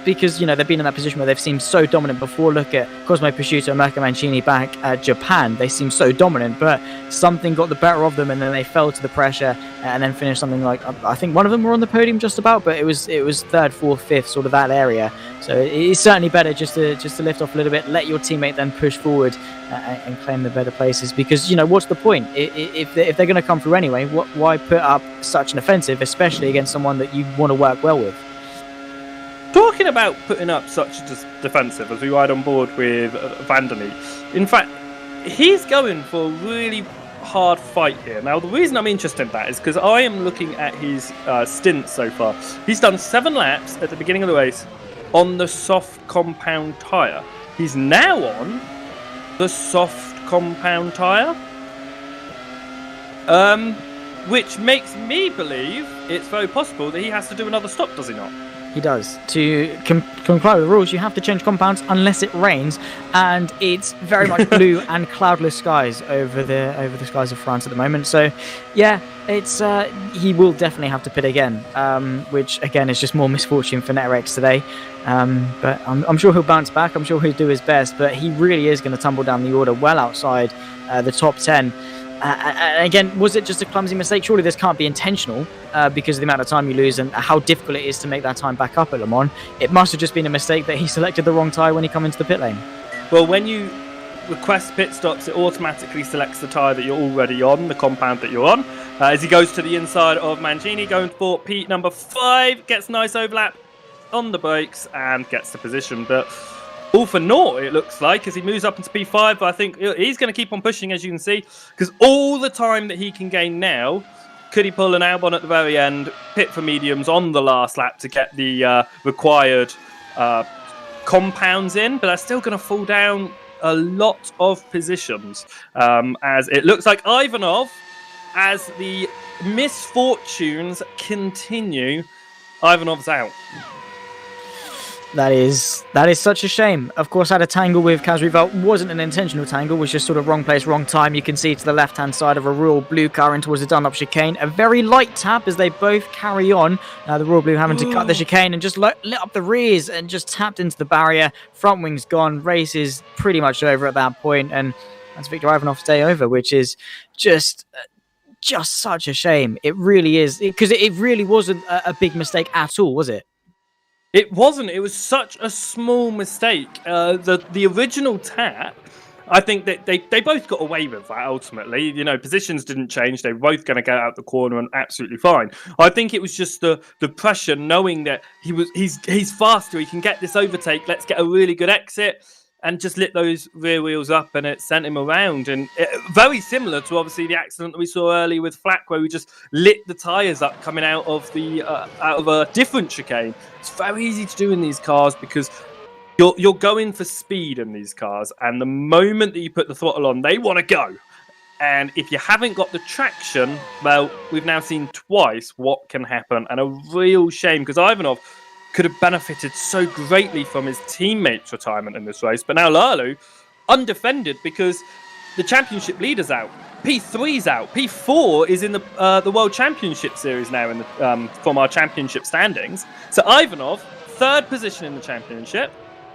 Because, they've been in that position where they've seemed so dominant before. Look at Cosmo Prosciutto and Mirko Mancini back at Japan. They seemed so dominant, but something got the better of them, and then they fell to the pressure and then finished something like, I think one of them were on the podium just about, but it was was third, fourth, fifth, sort of that area. So it's certainly better just to lift off a little bit, let your teammate then push forward and claim the better places. Because, you know, what's the point? If they're going to come through anyway, why put up such an offensive, especially against someone that you want to work well with? Talking about putting up such a defensive, as we ride on board with Vanderlei, in fact, he's going for a really hard fight here. Now, the reason I'm interested in that is because I am looking at his stints so far. He's done 7 laps at the beginning of the race on the soft compound tyre. He's now on the soft compound tyre, which makes me believe it's very possible that he has to do another stop, does he not? He does. To comply with the rules, you have to change compounds unless it rains, and it's very much blue and cloudless skies over the skies of France at the moment. So, yeah, it's he will definitely have to pit again, which again is just more misfortune for NetRx today. But I'm sure he'll bounce back. I'm sure he'll do his best, but he really is going to tumble down the order well outside the top 10. And again, was it just a clumsy mistake? Surely this can't be intentional because of the amount of time you lose and how difficult it is to make that time back up at Le Mans. It must have just been a mistake that he selected the wrong tyre when he come into the pit lane. Well, when you request pit stops, it automatically selects the tyre that you're already on, the compound that you're on. As he goes to the inside of Mangini, going for P number 5, gets nice overlap on the brakes and gets the position. But all for naught, it looks like, as he moves up into P5. But I think he's going to keep on pushing, as you can see, because all the time that he can gain now, could he pull an Albon at the very end, pit for mediums on the last lap to get the required compounds in, but that's still going to fall down a lot of positions, as it looks like Ivanov, as the misfortunes continue, Ivanov's out. That is such a shame. Of course, had a tangle with Kaz Rivel. Wasn't an intentional tangle, was just sort of wrong place, wrong time. You can see to the left-hand side of a Royal Blue car in towards the Dunlop chicane. A very light tap as they both carry on. The Royal Blue having to cut the chicane and just lit up the rears and just tapped into the barrier. Front wing's gone. Race is pretty much over at that point, and that's Viktor Ivanov's day over, which is just such a shame. It really is, because it really wasn't a big mistake at all, was it? It wasn't. It was such a small mistake. The original tap, I think that they both got away with that ultimately. You know, positions didn't change. They were both going to go out the corner and absolutely fine. I think it was just the pressure, knowing that he's faster. He can get this overtake. Let's get a really good exit. And just lit those rear wheels up, and it sent him around. And very similar to obviously the accident that we saw earlier with Flack, where we just lit the tyres up coming out of a different chicane. It's very easy to do in these cars because you're going for speed in these cars, and the moment that you put the throttle on, they want to go. And if you haven't got the traction, well, we've now seen twice what can happen, and a real shame because Ivanov could have benefited so greatly from his teammates' retirement in this race. But now Lalu, undefended because the championship leader's out. P3's out. P4 is in the World Championship Series now in the, from our championship standings. So Ivanov, 3rd position in the championship.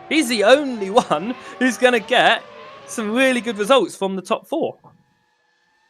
He's the only one who's going to get some really good results from the top 4.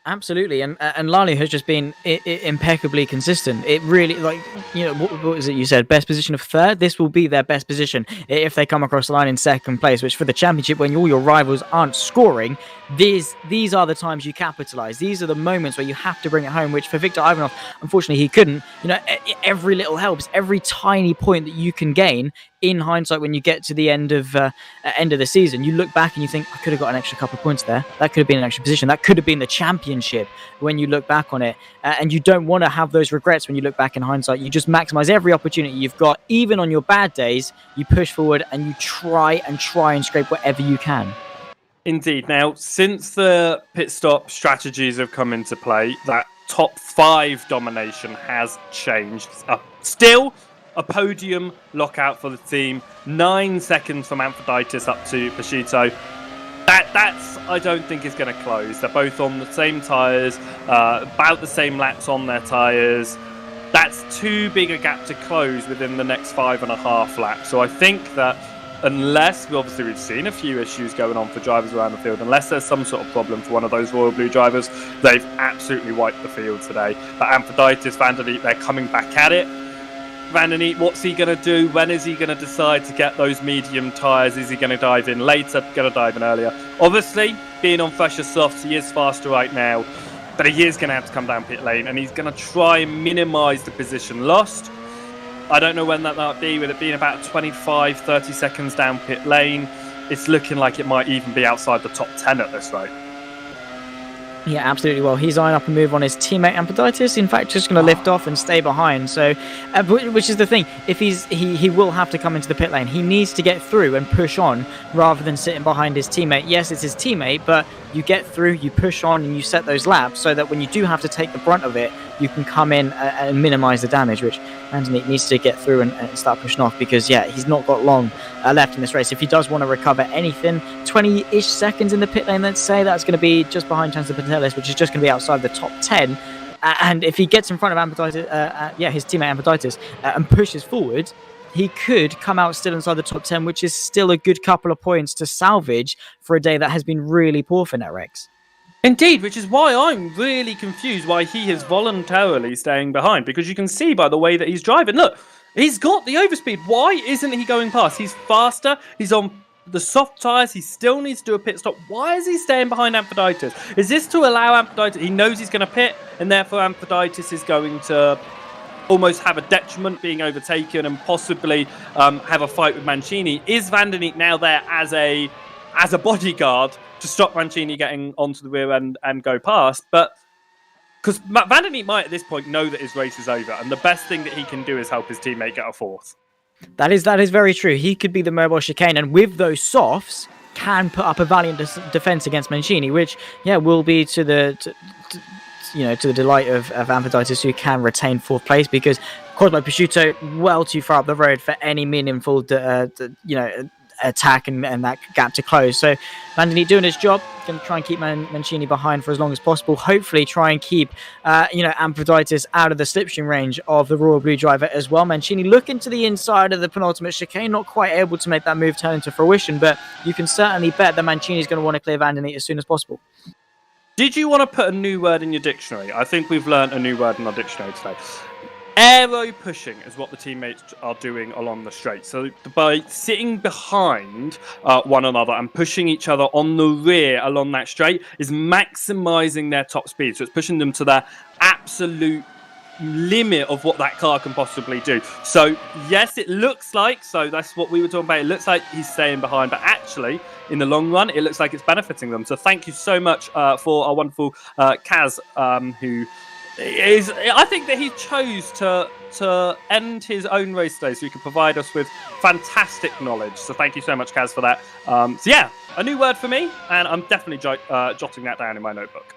Absolutely, and Lali has just been impeccably consistent. It really, like, you know, what was it you said? Best position of 3rd? This will be their best position if they come across the line in 2nd place, which for the championship, when all your rivals aren't scoring, these are the times you capitalise. These are the moments where you have to bring it home, which for Viktor Ivanov, unfortunately, he couldn't. You know, every little helps. Every tiny point that you can gain, in hindsight, when you get to the end of the season, you look back and you think, I could have got an extra couple of points there. That could have been an extra position. That could have been the championship when you look back on it. And you don't want to have those regrets when you look back in hindsight. You just maximize every opportunity you've got. Even on your bad days, you push forward and you try and scrape whatever you can. Indeed. Now, since the pit stop strategies have come into play, that top 5 domination has changed. Still a podium lockout for the team. 9 seconds from Amphiditis up to Pashito. That's I don't think is going to close. They're both on the same tyres, about the same laps on their tyres. That's too big a gap to close within the next 5.5 laps. So I think that unless, we've seen a few issues going on for drivers around the field, unless there's some sort of problem for one of those Royal Blue drivers, they've absolutely wiped the field today. But Amphiditis, Vanderlei, they're coming back at it. Van den Eek, what's he going to do? When is he going to decide to get those medium tyres? Is he going to dive in later? Going to dive in earlier? Obviously, being on fresher softs, he is faster right now, but he is going to have to come down pit lane, and he's going to try and minimise the position lost. I don't know when that might be, with it being about 25, 30 seconds down pit lane. It's looking like it might even be outside the top 10 at this rate. Yeah, absolutely. Well, he's eyeing up a move on his teammate Amphiditis. In fact, just going to lift off and stay behind. So, which is the thing. If he will have to come into the pit lane. He needs to get through and push on rather than sitting behind his teammate. Yes, it's his teammate, but you get through, you push on, and you set those laps so that when you do have to take the brunt of it, you can come in and minimize the damage, which Van den Eek needs to get through and start pushing off, because, yeah, he's not got long left in this race. If he does want to recover anything, 20-ish seconds in the pit lane, let's say, that's going to be just behind Chancellor Patelis, which is just going to be outside the top 10. And if he gets in front of Amphiditis, his teammate Amphiditis, and pushes forward, he could come out still inside the top 10, which is still a good couple of points to salvage for a day that has been really poor for NetRex. Indeed, which is why I'm really confused why he is voluntarily staying behind, because you can see by the way that he's driving. Look, he's got the overspeed. Why isn't he going past? He's faster. He's on the soft tyres. He still needs to do a pit stop. Why is he staying behind Amphiditis? Is this to allow Amphiditis? He knows he's going to pit, and therefore Amphiditis is going to almost have a detriment, being overtaken, and possibly have a fight with Mancini. Is Van den Eek now there as a bodyguard to stop Mancini getting onto the rear end and go past? But because Van den Eek might at this point know that his race is over, and the best thing that he can do is help his teammate get a fourth. That is very true. He could be the mobile chicane, and with those softs, can put up a valiant defense against Mancini, which will be to the delight of Amphiditis, who can retain fourth place, because Cosmo Prosciutto well too far up the road for any meaningful attack and that gap to close. So Van den Eek doing his job, going to try and keep Mancini behind for as long as possible. Hopefully try and keep Amphiditis out of the slipstream range of the Royal Blue driver as well. Mancini looking to the inside of the penultimate chicane, not quite able to make that move turn into fruition, but you can certainly bet that Mancini is going to want to clear Van den Eek as soon as possible. Did you want to put a new word in your dictionary? I think we've learned a new word in our dictionary today. Aero pushing is what the teammates are doing along the straight. So by sitting behind one another and pushing each other on the rear along that straight is maximising their top speed. So it's pushing them to their absolute limit of what that car can possibly do. So yes, it looks like, so that's what we were talking about, it looks like he's staying behind, but actually in the long run it looks like it's benefiting them. So thank you so much for our wonderful Kaz, who is, I think that he chose to end his own race today so he could provide us with fantastic knowledge. So thank you so much, Kaz, for that. So yeah, a new word for me, and I'm definitely jotting that down in my notebook.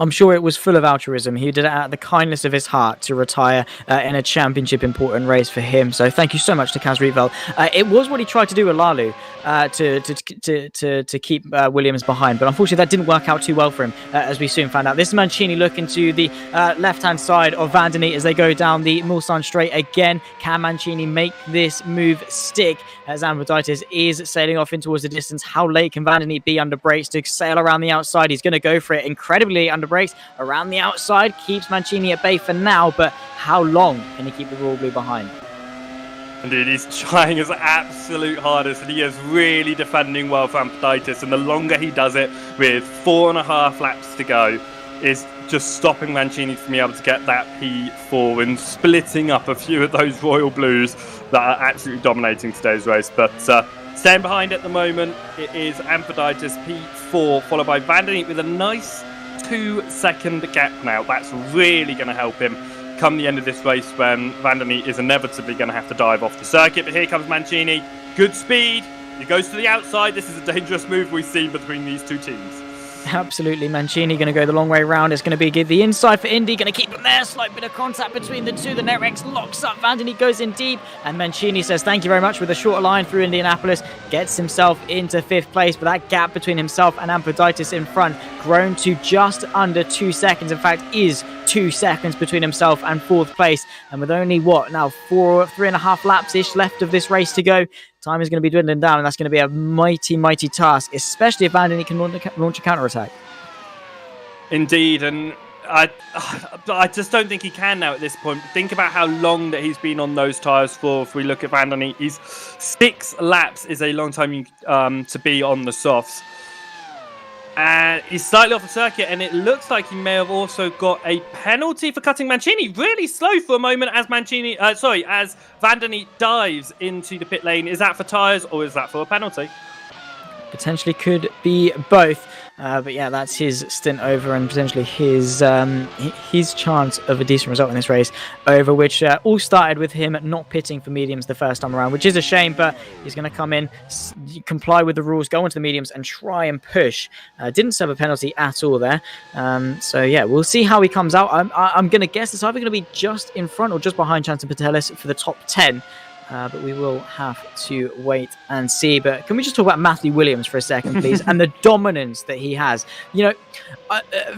I'm sure it was full of altruism. He did it out of the kindness of his heart to retire in a championship important race for him. So thank you so much to Kaz Rietveld. It was what he tried to do with Lalu to keep Williams behind, but unfortunately that didn't work out too well for him, as we soon found out. This is Mancini looking to the left-hand side of Van den Eek as they go down the Mulsanne straight again. Can Mancini make this move stick as Amphiditis is sailing off in towards the distance? How late can Van den Eek be under brakes to sail around the outside? He's going to go for it incredibly under brakes around the outside, keeps Mancini at bay for now, but how long can he keep the Royal Blue behind? Indeed, he's trying his absolute hardest, and he is really defending well for Amphiditis, and the longer he does it, with 4.5 laps to go, is just stopping Mancini from being able to get that P4 and splitting up a few of those Royal Blues that are absolutely dominating today's race. But staying behind at the moment, it is Amphiditis P4, followed by Van den Eek with a nice 2-second gap now. That's really going to help him come the end of this race, when Van den Eek is inevitably going to have to dive off the circuit. But here comes Mancini. Good speed. He goes to the outside. This is a dangerous move we've seen between these two teams. Absolutely, Mancini going to go the long way round. It's going to be the inside for Indy, going to keep him there. Slight bit of contact between the two. The NetRex locks up. Van den Eek goes in deep, and Mancini says thank you very much with a shorter line through Indianapolis. Gets himself into 5th place, but that gap between himself and Amphiditis in front grown to just under 2 seconds. In fact, is 2 seconds between himself and 4th place. And with only 3.5 laps-ish left of this race to go, time is going to be dwindling down, and that's going to be a mighty, mighty task, especially if Van den Eek can launch a counter-attack. Indeed, and I just don't think he can now at this point. Think about how long that he's been on those tyres for. If we look at Van der Neat, he's 6 laps is a long time to be on the softs. And he's slightly off the circuit, and it looks like he may have also got a penalty for cutting Mancini. Really slow for a moment as as Van der Neat dives into the pit lane. Is that for tyres or is that for a penalty? Potentially could be both. But yeah, that's his stint over, and potentially his chance of a decent result in this race over, which all started with him not pitting for mediums the first time around, which is a shame, but he's going to come in, comply with the rules, go into the mediums and try and push. Didn't serve a penalty at all there. So yeah, we'll see how he comes out. I'm going to guess it's either going to be just in front or just behind Chanton Patelis for the top 10. But we will have to wait and see. But can we just talk about Matthew Williams for a second, please, and the dominance that he has? You know,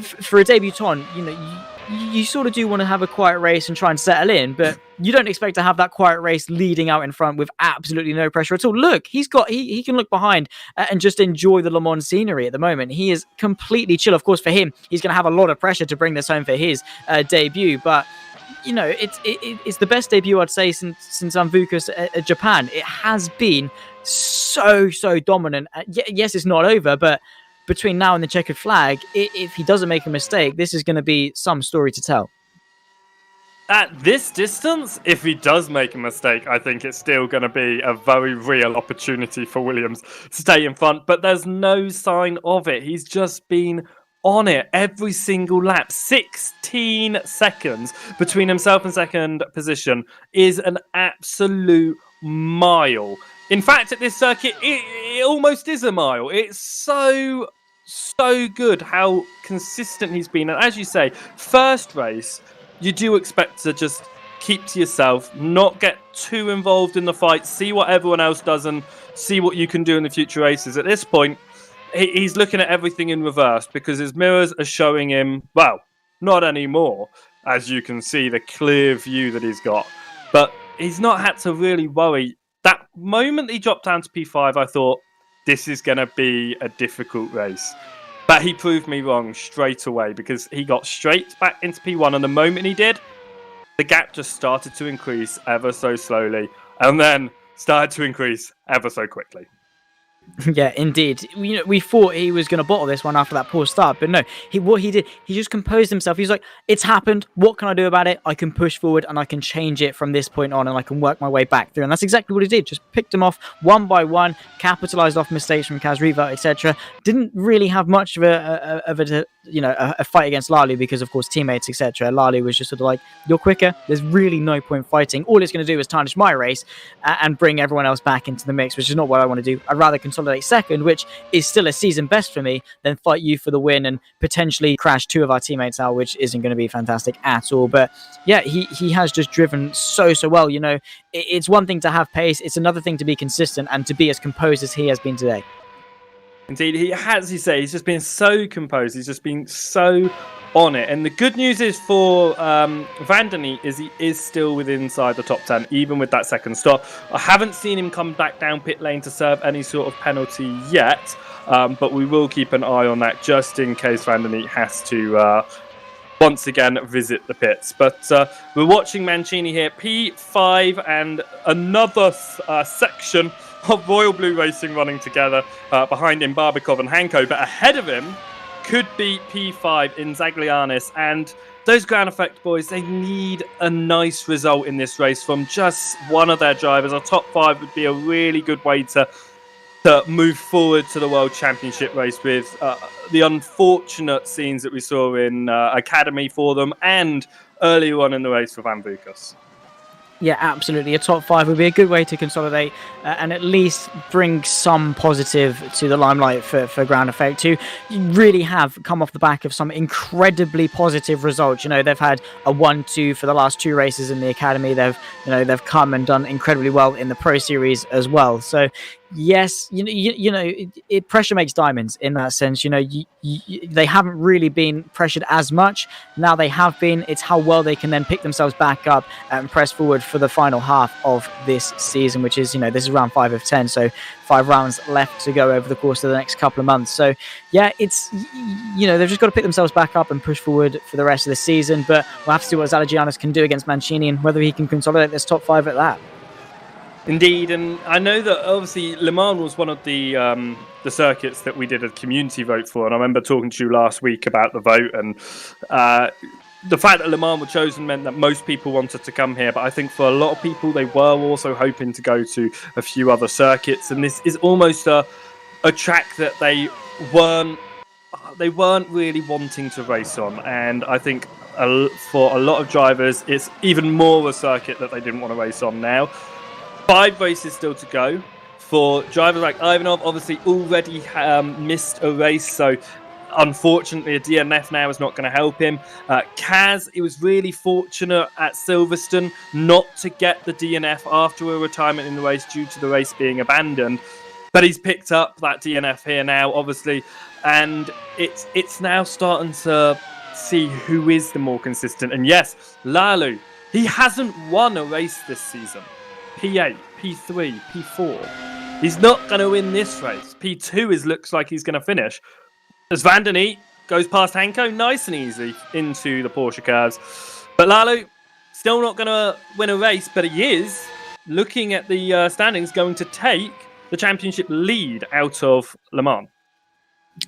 for a debutant, you know, you sort of do want to have a quiet race and try and settle in, but you don't expect to have that quiet race leading out in front with absolutely no pressure at all. Look, he can look behind and just enjoy the Le Mans scenery at the moment. He is completely chill. Of course, for him, he's going to have a lot of pressure to bring this home for his debut, but you know, it's the best debut I'd say since Amvukas at Japan. It has been so dominant. Yes, it's not over, but between now and the checkered flag, if he doesn't make a mistake, this is going to be some story to tell. At this distance, if he does make a mistake, I think it's still going to be a very real opportunity for Williams to stay in front, but there's no sign of it. He's just been on it every single lap. 16 seconds between himself and second position is an absolute mile. In fact, at this circuit, it almost is a mile. It's so good how consistent he's been. And as you say, first race, you do expect to just keep to yourself, not get too involved in the fight, see what everyone else does and see what you can do in the future races. At this point, he's looking at everything in reverse because his mirrors are showing him, well, not anymore, as you can see, the clear view that he's got. But he's not had to really worry. That moment he dropped down to P5, I thought, this is going to be a difficult race. But he proved me wrong straight away because he got straight back into P1. And the moment he did, the gap just started to increase ever so slowly and then started to increase ever so quickly. Yeah, indeed. You know, we thought he was going to bottle this one after that poor start, but no. What he did, he just composed himself. He was like, "It's happened. What can I do about it? I can push forward and I can change it from this point on, and I can work my way back through." And that's exactly what he did. Just picked him off one by one, capitalized off mistakes from Kaz Riva, etc. Didn't really have much of a fight against Lally because, of course, teammates, etc. Lally was just sort of like, "You're quicker. There's really no point fighting. All it's going to do is tarnish my race and bring everyone else back into the mix," which is not what I want to do. I'd rather consolidate second, which is still a season best for me, than fight you for the win and potentially crash 2 of our teammates out, which isn't going to be fantastic at all. But yeah, he has just driven so well. You know, it's one thing to have pace, it's another thing to be consistent and to be as composed as he has been today. Indeed, he has, you say, he's just been so composed. He's just been so on it. And the good news is for Van der Neat is he is still inside the top 10, even with that second stop. I haven't seen him come back down pit lane to serve any sort of penalty yet, but we will keep an eye on that just in case Van der Neat has to once again visit the pits. But we're watching Mancini here, P5, and another section of Royal Blue Racing running together. Behind him, Barbikov and Hanko, but ahead of him could be P5 in Zaglianis. And those ground effect boys, they need a nice result in this race from just one of their drivers. A top 5 would be a really good way to move forward to the World Championship race with the unfortunate scenes that we saw in Academy for them and earlier on in the race for Van Vukas. Yeah, absolutely. A top 5 would be a good way to consolidate and at least bring some positive to the limelight for Ground Effect, who really have come off the back of some incredibly positive results. You know, they've had a 1-2 for the last 2 races in the Academy. They've come and done incredibly well in the Pro Series as well. So Yes, pressure makes diamonds in that sense. They haven't really been pressured as much. Now they have been. It's how well they can then pick themselves back up and press forward for the final half of this season, which is, this is round 5 of 10. So 5 rounds left to go over the course of the next couple of months. So yeah, it's, they've just got to pick themselves back up and push forward for the rest of the season. But we'll have to see what Zalagianis can do against Mancini and whether he can consolidate this top 5 at that. Indeed, and I know that obviously Le Mans was one of the circuits that we did a community vote for, and I remember talking to you last week about the vote, and the fact that Le Mans were chosen meant that most people wanted to come here, but I think for a lot of people they were also hoping to go to a few other circuits, and this is almost a track that they weren't really wanting to race on, and I think for a lot of drivers it's even more a circuit that they didn't want to race on now. 5 races still to go. For drivers like Ivanov, obviously already missed a race, so unfortunately a DNF now is not going to help him. Kaz, he was really fortunate at Silverstone not to get the DNF after a retirement in the race due to the race being abandoned, but he's picked up that DNF here now, obviously, and it's now starting to see who is the more consistent. And yes, Lalu, he hasn't won a race this season. P8, P3, P4. He's not going to win this race. P2 looks like he's going to finish. As Van der Neat goes past Hanko, nice and easy into the Porsche cars. But Lalu, still not going to win a race, but he is, looking at the standings, going to take the championship lead out of Le Mans.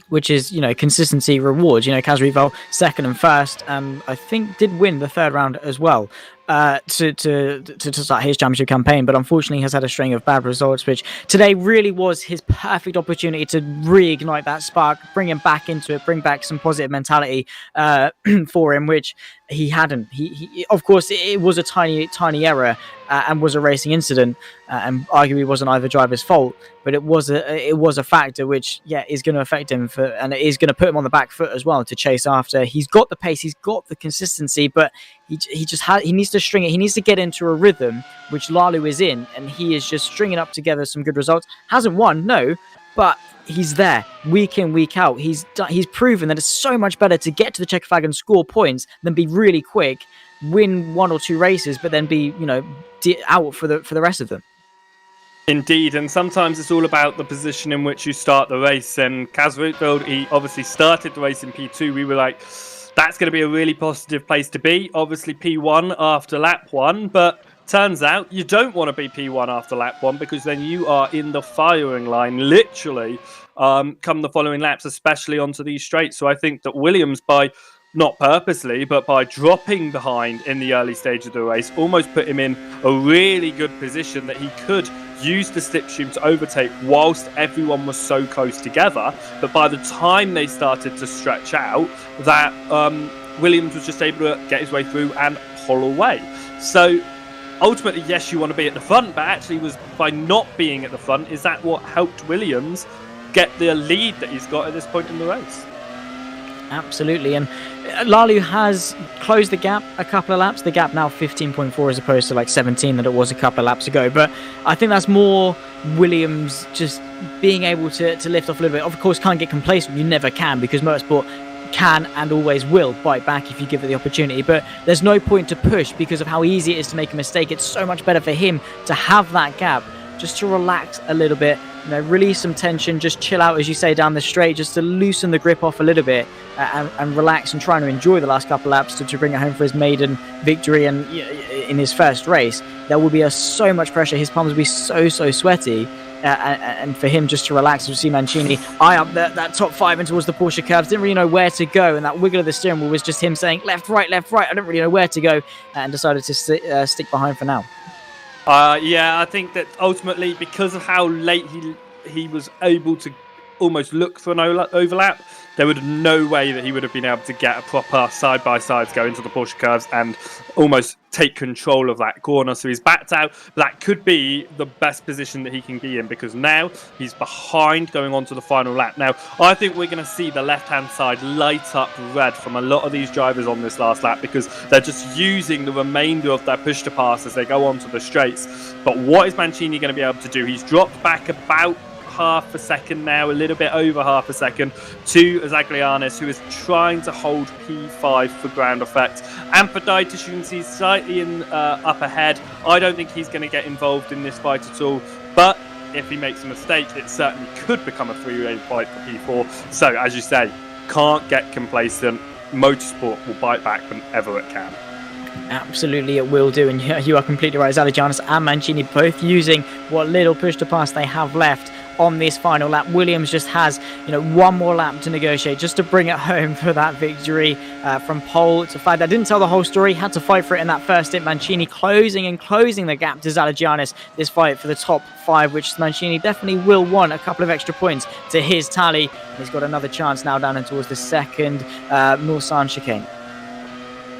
Which is, consistency rewards. Kaz Rival second and first, and I think did win the 3rd round as well to start his championship campaign, but unfortunately has had a string of bad results, which today really was his perfect opportunity to reignite that spark, bring him back into it, bring back some positive mentality for him, which he hadn't. He of course, it was a tiny error and was a racing incident, and arguably wasn't either driver's fault, but it was a factor which is going to affect him and it is going to put him on the back foot as well to chase after. He's got the pace, he's got the consistency, but he needs to string it. He needs to get into a rhythm, which Lalu is in, and he is just stringing up together some good results. Hasn't won, no, but he's there week in, week out. He's proven that it's so much better to get to the checker flag and score points than be really quick, win 1 or 2 races, but then be out for the rest of them. Indeed, and sometimes it's all about the position in which you start the race. And Kaz Rutfeld, he obviously started the race in P2. We were like, that's going to be a really positive place to be. Obviously P1 after lap 1, but turns out you don't want to be P1 after lap 1 because then you are in the firing line, literally, come the following laps, especially onto these straights. So I think that Williams, by not purposely, but by dropping behind in the early stage of the race, almost put him in a really good position that he could use the slipstream to overtake whilst everyone was so close together. But by the time they started to stretch out, that Williams was just able to get his way through and pull away. So ultimately, yes, you want to be at the front, but actually was by not being at the front, is that what helped Williams get the lead that he's got at this point in the race? Absolutely, and Lalu has closed the gap a couple of laps. The gap now 15.4 as opposed to 17 that it was a couple of laps ago. But I think that's more Williams just being able to lift off a little bit. Of course, can't get complacent. You never can, because motorsport can and always will bite back if you give it the opportunity. But there's no point to push because of how easy it is to make a mistake. It's so much better for him to have that gap, just to relax a little bit, release some tension, just chill out, as you say, down the straight, just to loosen the grip off a little bit and relax and trying to enjoy the last couple of laps to bring it home for his maiden victory and in his first race. There will be so much pressure. His palms will be so sweaty. And for him just to relax, you see Mancini eye up that top 5 and towards the Porsche curves, didn't really know where to go, and that wiggle of the steering wheel was just him saying left, right, I don't really know where to go, and decided to stick behind for now. I think that ultimately, because of how late he was able to almost look for an overlap, there would no way that he would have been able to get a proper side-by-side to go into the Porsche curves and almost take control of that corner. So he's backed out. That could be the best position that he can be in, because now he's behind going on to the final lap. Now, I think we're going to see the left-hand side light up red from a lot of these drivers on this last lap, because they're just using the remainder of their push to pass as they go onto the straights. But what is Mancini going to be able to do? He's dropped back about half a second now, a little bit over half a second, to Zaglianis, who is trying to hold P5 for ground effect. And for Dieter, you can see slightly up ahead. I don't think he's going to get involved in this fight at all, but if he makes a mistake, it certainly could become a three-way fight for P4. So, as you say, can't get complacent. Motorsport will bite back whenever it can. Absolutely, it will do, and you are completely right. Zalagianis and Mancini both using what little push to pass they have left on this final lap. Williams just has, one more lap to negotiate just to bring it home for that victory from pole to flag. I didn't tell the whole story, had to fight for it in that first stint. Mancini closing the gap to Zalagianis. This fight for the top 5, which Mancini definitely will want a couple of extra points to his tally. He's got another chance now down and towards the second Mulsanne chicane.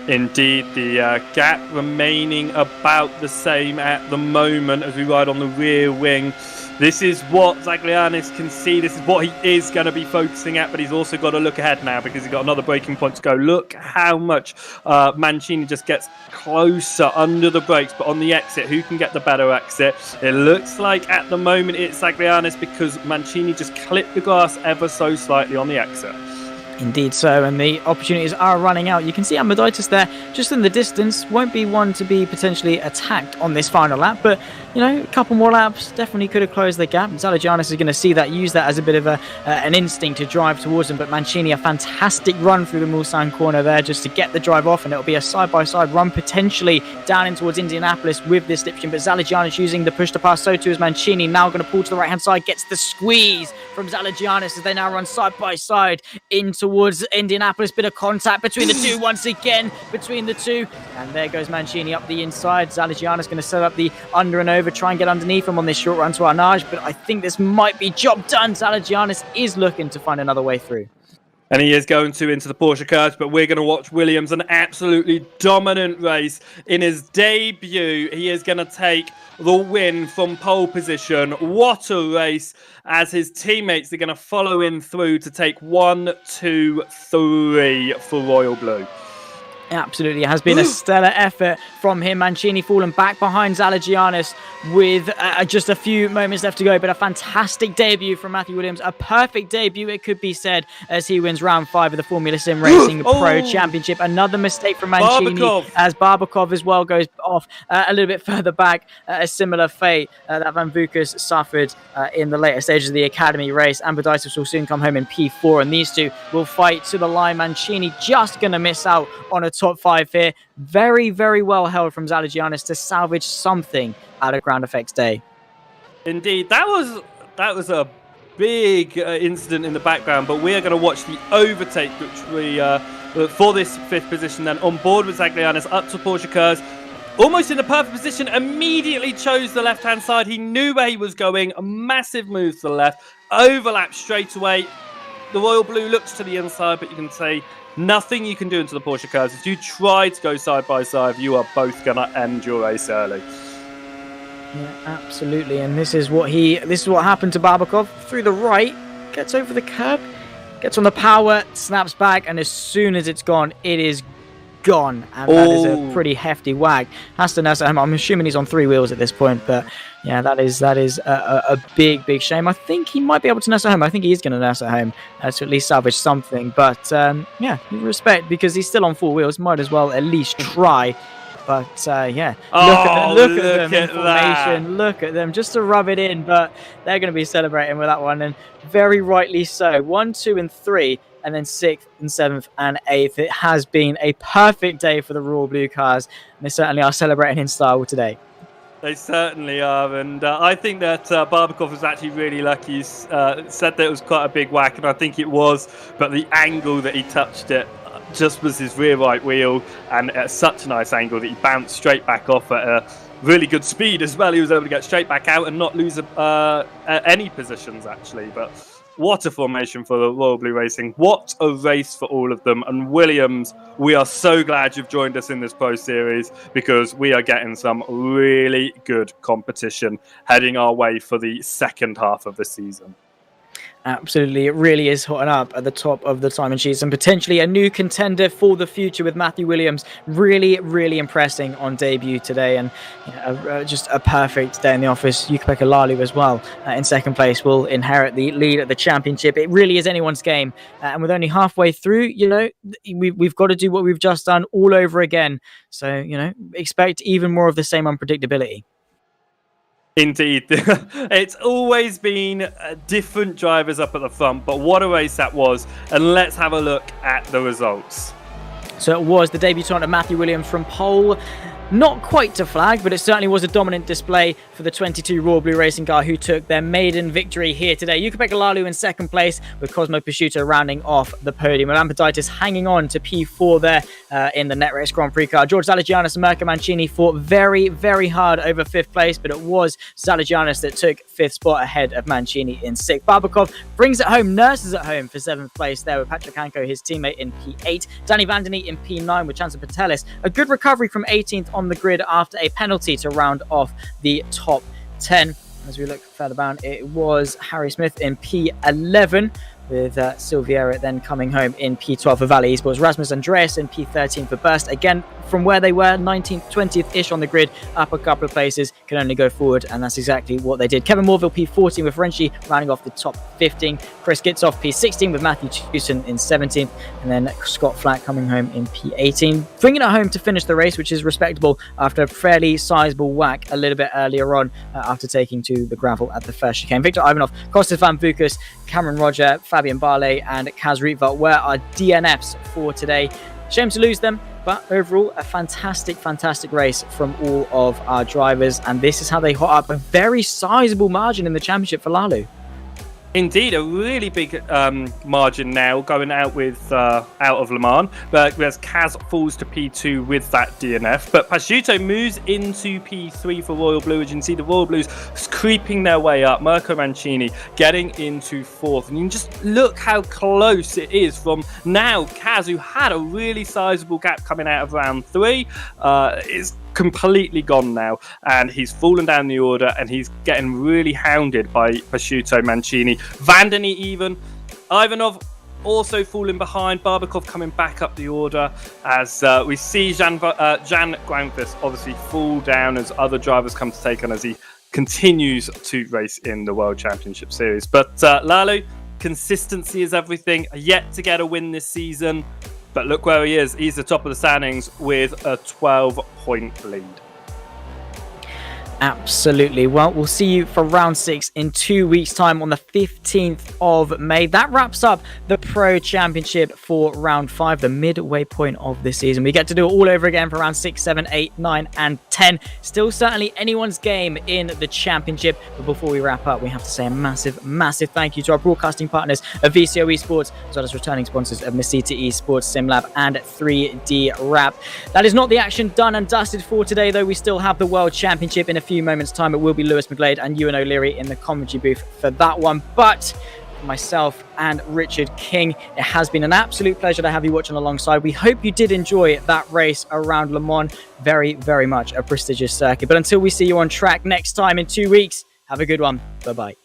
Indeed, the gap remaining about the same at the moment as we ride on the rear wing. This is what Zaglianis can see. This is what he is going to be focusing at, but he's also got to look ahead now because he's got another braking point to go. Look how much Mancini just gets closer under the brakes, but on the exit, who can get the better exit? It looks like at the moment it's Zaglianis, because Mancini just clipped the grass ever so slightly on the exit. Indeed so, and the opportunities are running out. You can see Amidaitis there, just in the distance. Won't be one to be potentially attacked on this final lap, but, a couple more laps definitely could have closed the gap. Zalagianis is going to see that, use that as a bit of an instinct to drive towards him, but Mancini, a fantastic run through the Mulsanne corner there just to get the drive off, and it'll be a side-by-side run potentially down in towards Indianapolis with this slipstream, but Zalagianis using the push to pass, so too is Mancini. Now going to pull to the right-hand side, gets the squeeze from Zalagianis as they now run side-by-side into towards Indianapolis. Bit of contact between the two once again, between the two. And there goes Mancini up the inside. Zalagianis going to set up the under and over, try and get underneath him on this short run to Arnage. But I think this might be job done. Zalagianis is looking to find another way through. And he is going to into the Porsche cars, but we're going to watch Williams, an absolutely dominant race. In his debut, he is going to take the win from pole position. What a race, as his teammates are going to follow him through to take 1, 2, 3 for Royal Blue. Absolutely, it has been a stellar effort from him. Mancini falling back behind Zalagianis with just a few moments left to go, but a fantastic debut from Matthew Williams. A perfect debut, it could be said, as he wins round 5 of the Formula SimRacing Pro Championship. Another mistake from Mancini as Barbakov as well goes off a little bit further back. A similar fate that Van Vukas suffered in the later stages of the Academy race. Ambidaitis will soon come home in P4, and these two will fight to the line. Mancini just going to miss out on a top 5 here. Very, very well held from Zalagianis to salvage something out of ground effects day. Indeed, that was a big incident in the background, but we are going to watch the overtake, which we for this 5th position. Then on board with Zaglianis up to Porsche cars, almost in the perfect position, immediately chose the left-hand side. He knew where he was going. A massive move to the left, overlap straight away. The Royal Blue looks to the inside, but you can say nothing you can do into the Porsche cars. If you try to go side by side, you are both going to end your race early. Yeah, absolutely. And this is what happened to Barbakov. Through the right, gets over the curb, gets on the power, snaps back, and as soon as it's gone, it is gone. And that is a pretty hefty wag. Has to nurse at home. I'm assuming he's on 3 wheels at this point, but yeah, that is a big shame. I think he might be able to nurse at home. I think he is going to nurse at home to at least salvage something. But yeah, respect, because he's still on 4 wheels. Might as well at least try. But yeah, look at them in formation. Look at them just to rub it in. But they're going to be celebrating with that one, and very rightly so. 1, 2, and 3. And then 6th and 7th and 8th. It has been a perfect day for the Royal Blue cars. And they certainly are celebrating in style today. They certainly are. And I think that Barbakov was actually really lucky. He said that it was quite a big whack, and I think it was. But the angle that he touched it just was his rear right wheel. And at such a nice angle that he bounced straight back off at a really good speed as well. He was able to get straight back out and not lose any positions, actually. But What a formation for the Royal Blue Racing. What a race for all of them. And Williams, we are so glad you've joined us in this Pro Series because we are getting some really good competition heading our way for the second half of the season. Absolutely, it really is hotting up at the top of the timing sheets and potentially a new contender for the future with Matthew Williams really, really impressing on debut today, and just a perfect day in the office. Yukipeka Lalu as well in second place will inherit the lead at the championship. It really is anyone's game, and with only halfway through, we've got to do what we've just done all over again. So, expect even more of the same unpredictability. Indeed. It's always been different drivers up at the front, but what a race that was. And let's have a look at the results. So it was the debutant of Matthew Williams from pole. Not quite to flag, but it certainly was a dominant display for the 22 Royal Blue Racing car who took their maiden victory here today. Yukipeka Lalu in second place with Cosmo Prosciutto rounding off the podium. And Lampaditis hanging on to P4 there in the NetRace Grand Prix car. George Zalagianis and Mirko Mancini fought very, very hard over fifth place, but it was Zalagianis that took fifth spot ahead of Mancini in sixth. Barbakov brings it home, nurses it home for seventh place there with Patrick Hanko, his teammate, in P8. Danny Vandeny in P9 with Chancellor Patelis. A good recovery from 18th on the grid after a penalty to round off the top 10. As we look further down, it was Harry Smith in P11 with Silviera then coming home in P12 for Valley Esports. Rasmus Andreas in P13 for Burst. Again, from where they were, 19th, 20th-ish on the grid, up a couple of places, can only go forward, and that's exactly what they did. Kevin Morville, P14 with Frenchie, rounding off the top 15. Chris Gitzoff, P16 with Matthew Tucson in 17th, and then Scott Flack coming home in P18. Bringing it home to finish the race, which is respectable after a fairly sizable whack a little bit earlier on after taking to the gravel at the first chicane. Victor Ivanov, Kostas Van Vukas, Cameron Roger, Fabian Barley, and Kaz Rietveld were our DNFs for today. Shame to lose them, but overall a fantastic race from all of our drivers, and this is how they hot up a very sizable margin in the championship for Lalu. Indeed, a really big margin now going out of Le Mans. But as Kaz falls to P2 with that DNF, but Prosciutto moves into P3 for Royal Blue. As you can see, the Royal Blues creeping their way up. Mirko Mancini getting into fourth, and you can just look how close it is from now. Kaz, who had a really sizable gap coming out of round 3, is completely gone now, and he's fallen down the order, and he's getting really hounded by Prosciutto, Mancini, Vandeny even. Ivanov also falling behind. Barbakov coming back up the order as we see Jan Groundfist obviously fall down as other drivers come to take on as he continues to race in the World Championship Series. But Lalu, consistency is everything. Yet to get a win this season. But look where he is. He's the top of the standings with a 12-point lead. Absolutely. Well, we'll see you for round 6 in 2 weeks' time on the 15th of May. That wraps up the Pro Championship for round 5, the midway point of this season. We get to do it all over again for round 6, 7, 8, 9, and 10. Still certainly anyone's game in the championship. But before we wrap up, we have to say a massive thank you to our broadcasting partners of VCO eSports, as well as returning sponsors of Mesita eSports, SimLab, and 3D Wrap. That is not the action done and dusted for today, though. We still have the World Championship in a few moments' time. It will be Lewis McGlade and Ewan O'Leary in the commentary booth for that one. But myself and Richard King, it has been an absolute pleasure to have you watching alongside. We hope you did enjoy that race around Le Mans. Very much a prestigious circuit. But until we see you on track next time in 2 weeks, have a good one. Bye-bye.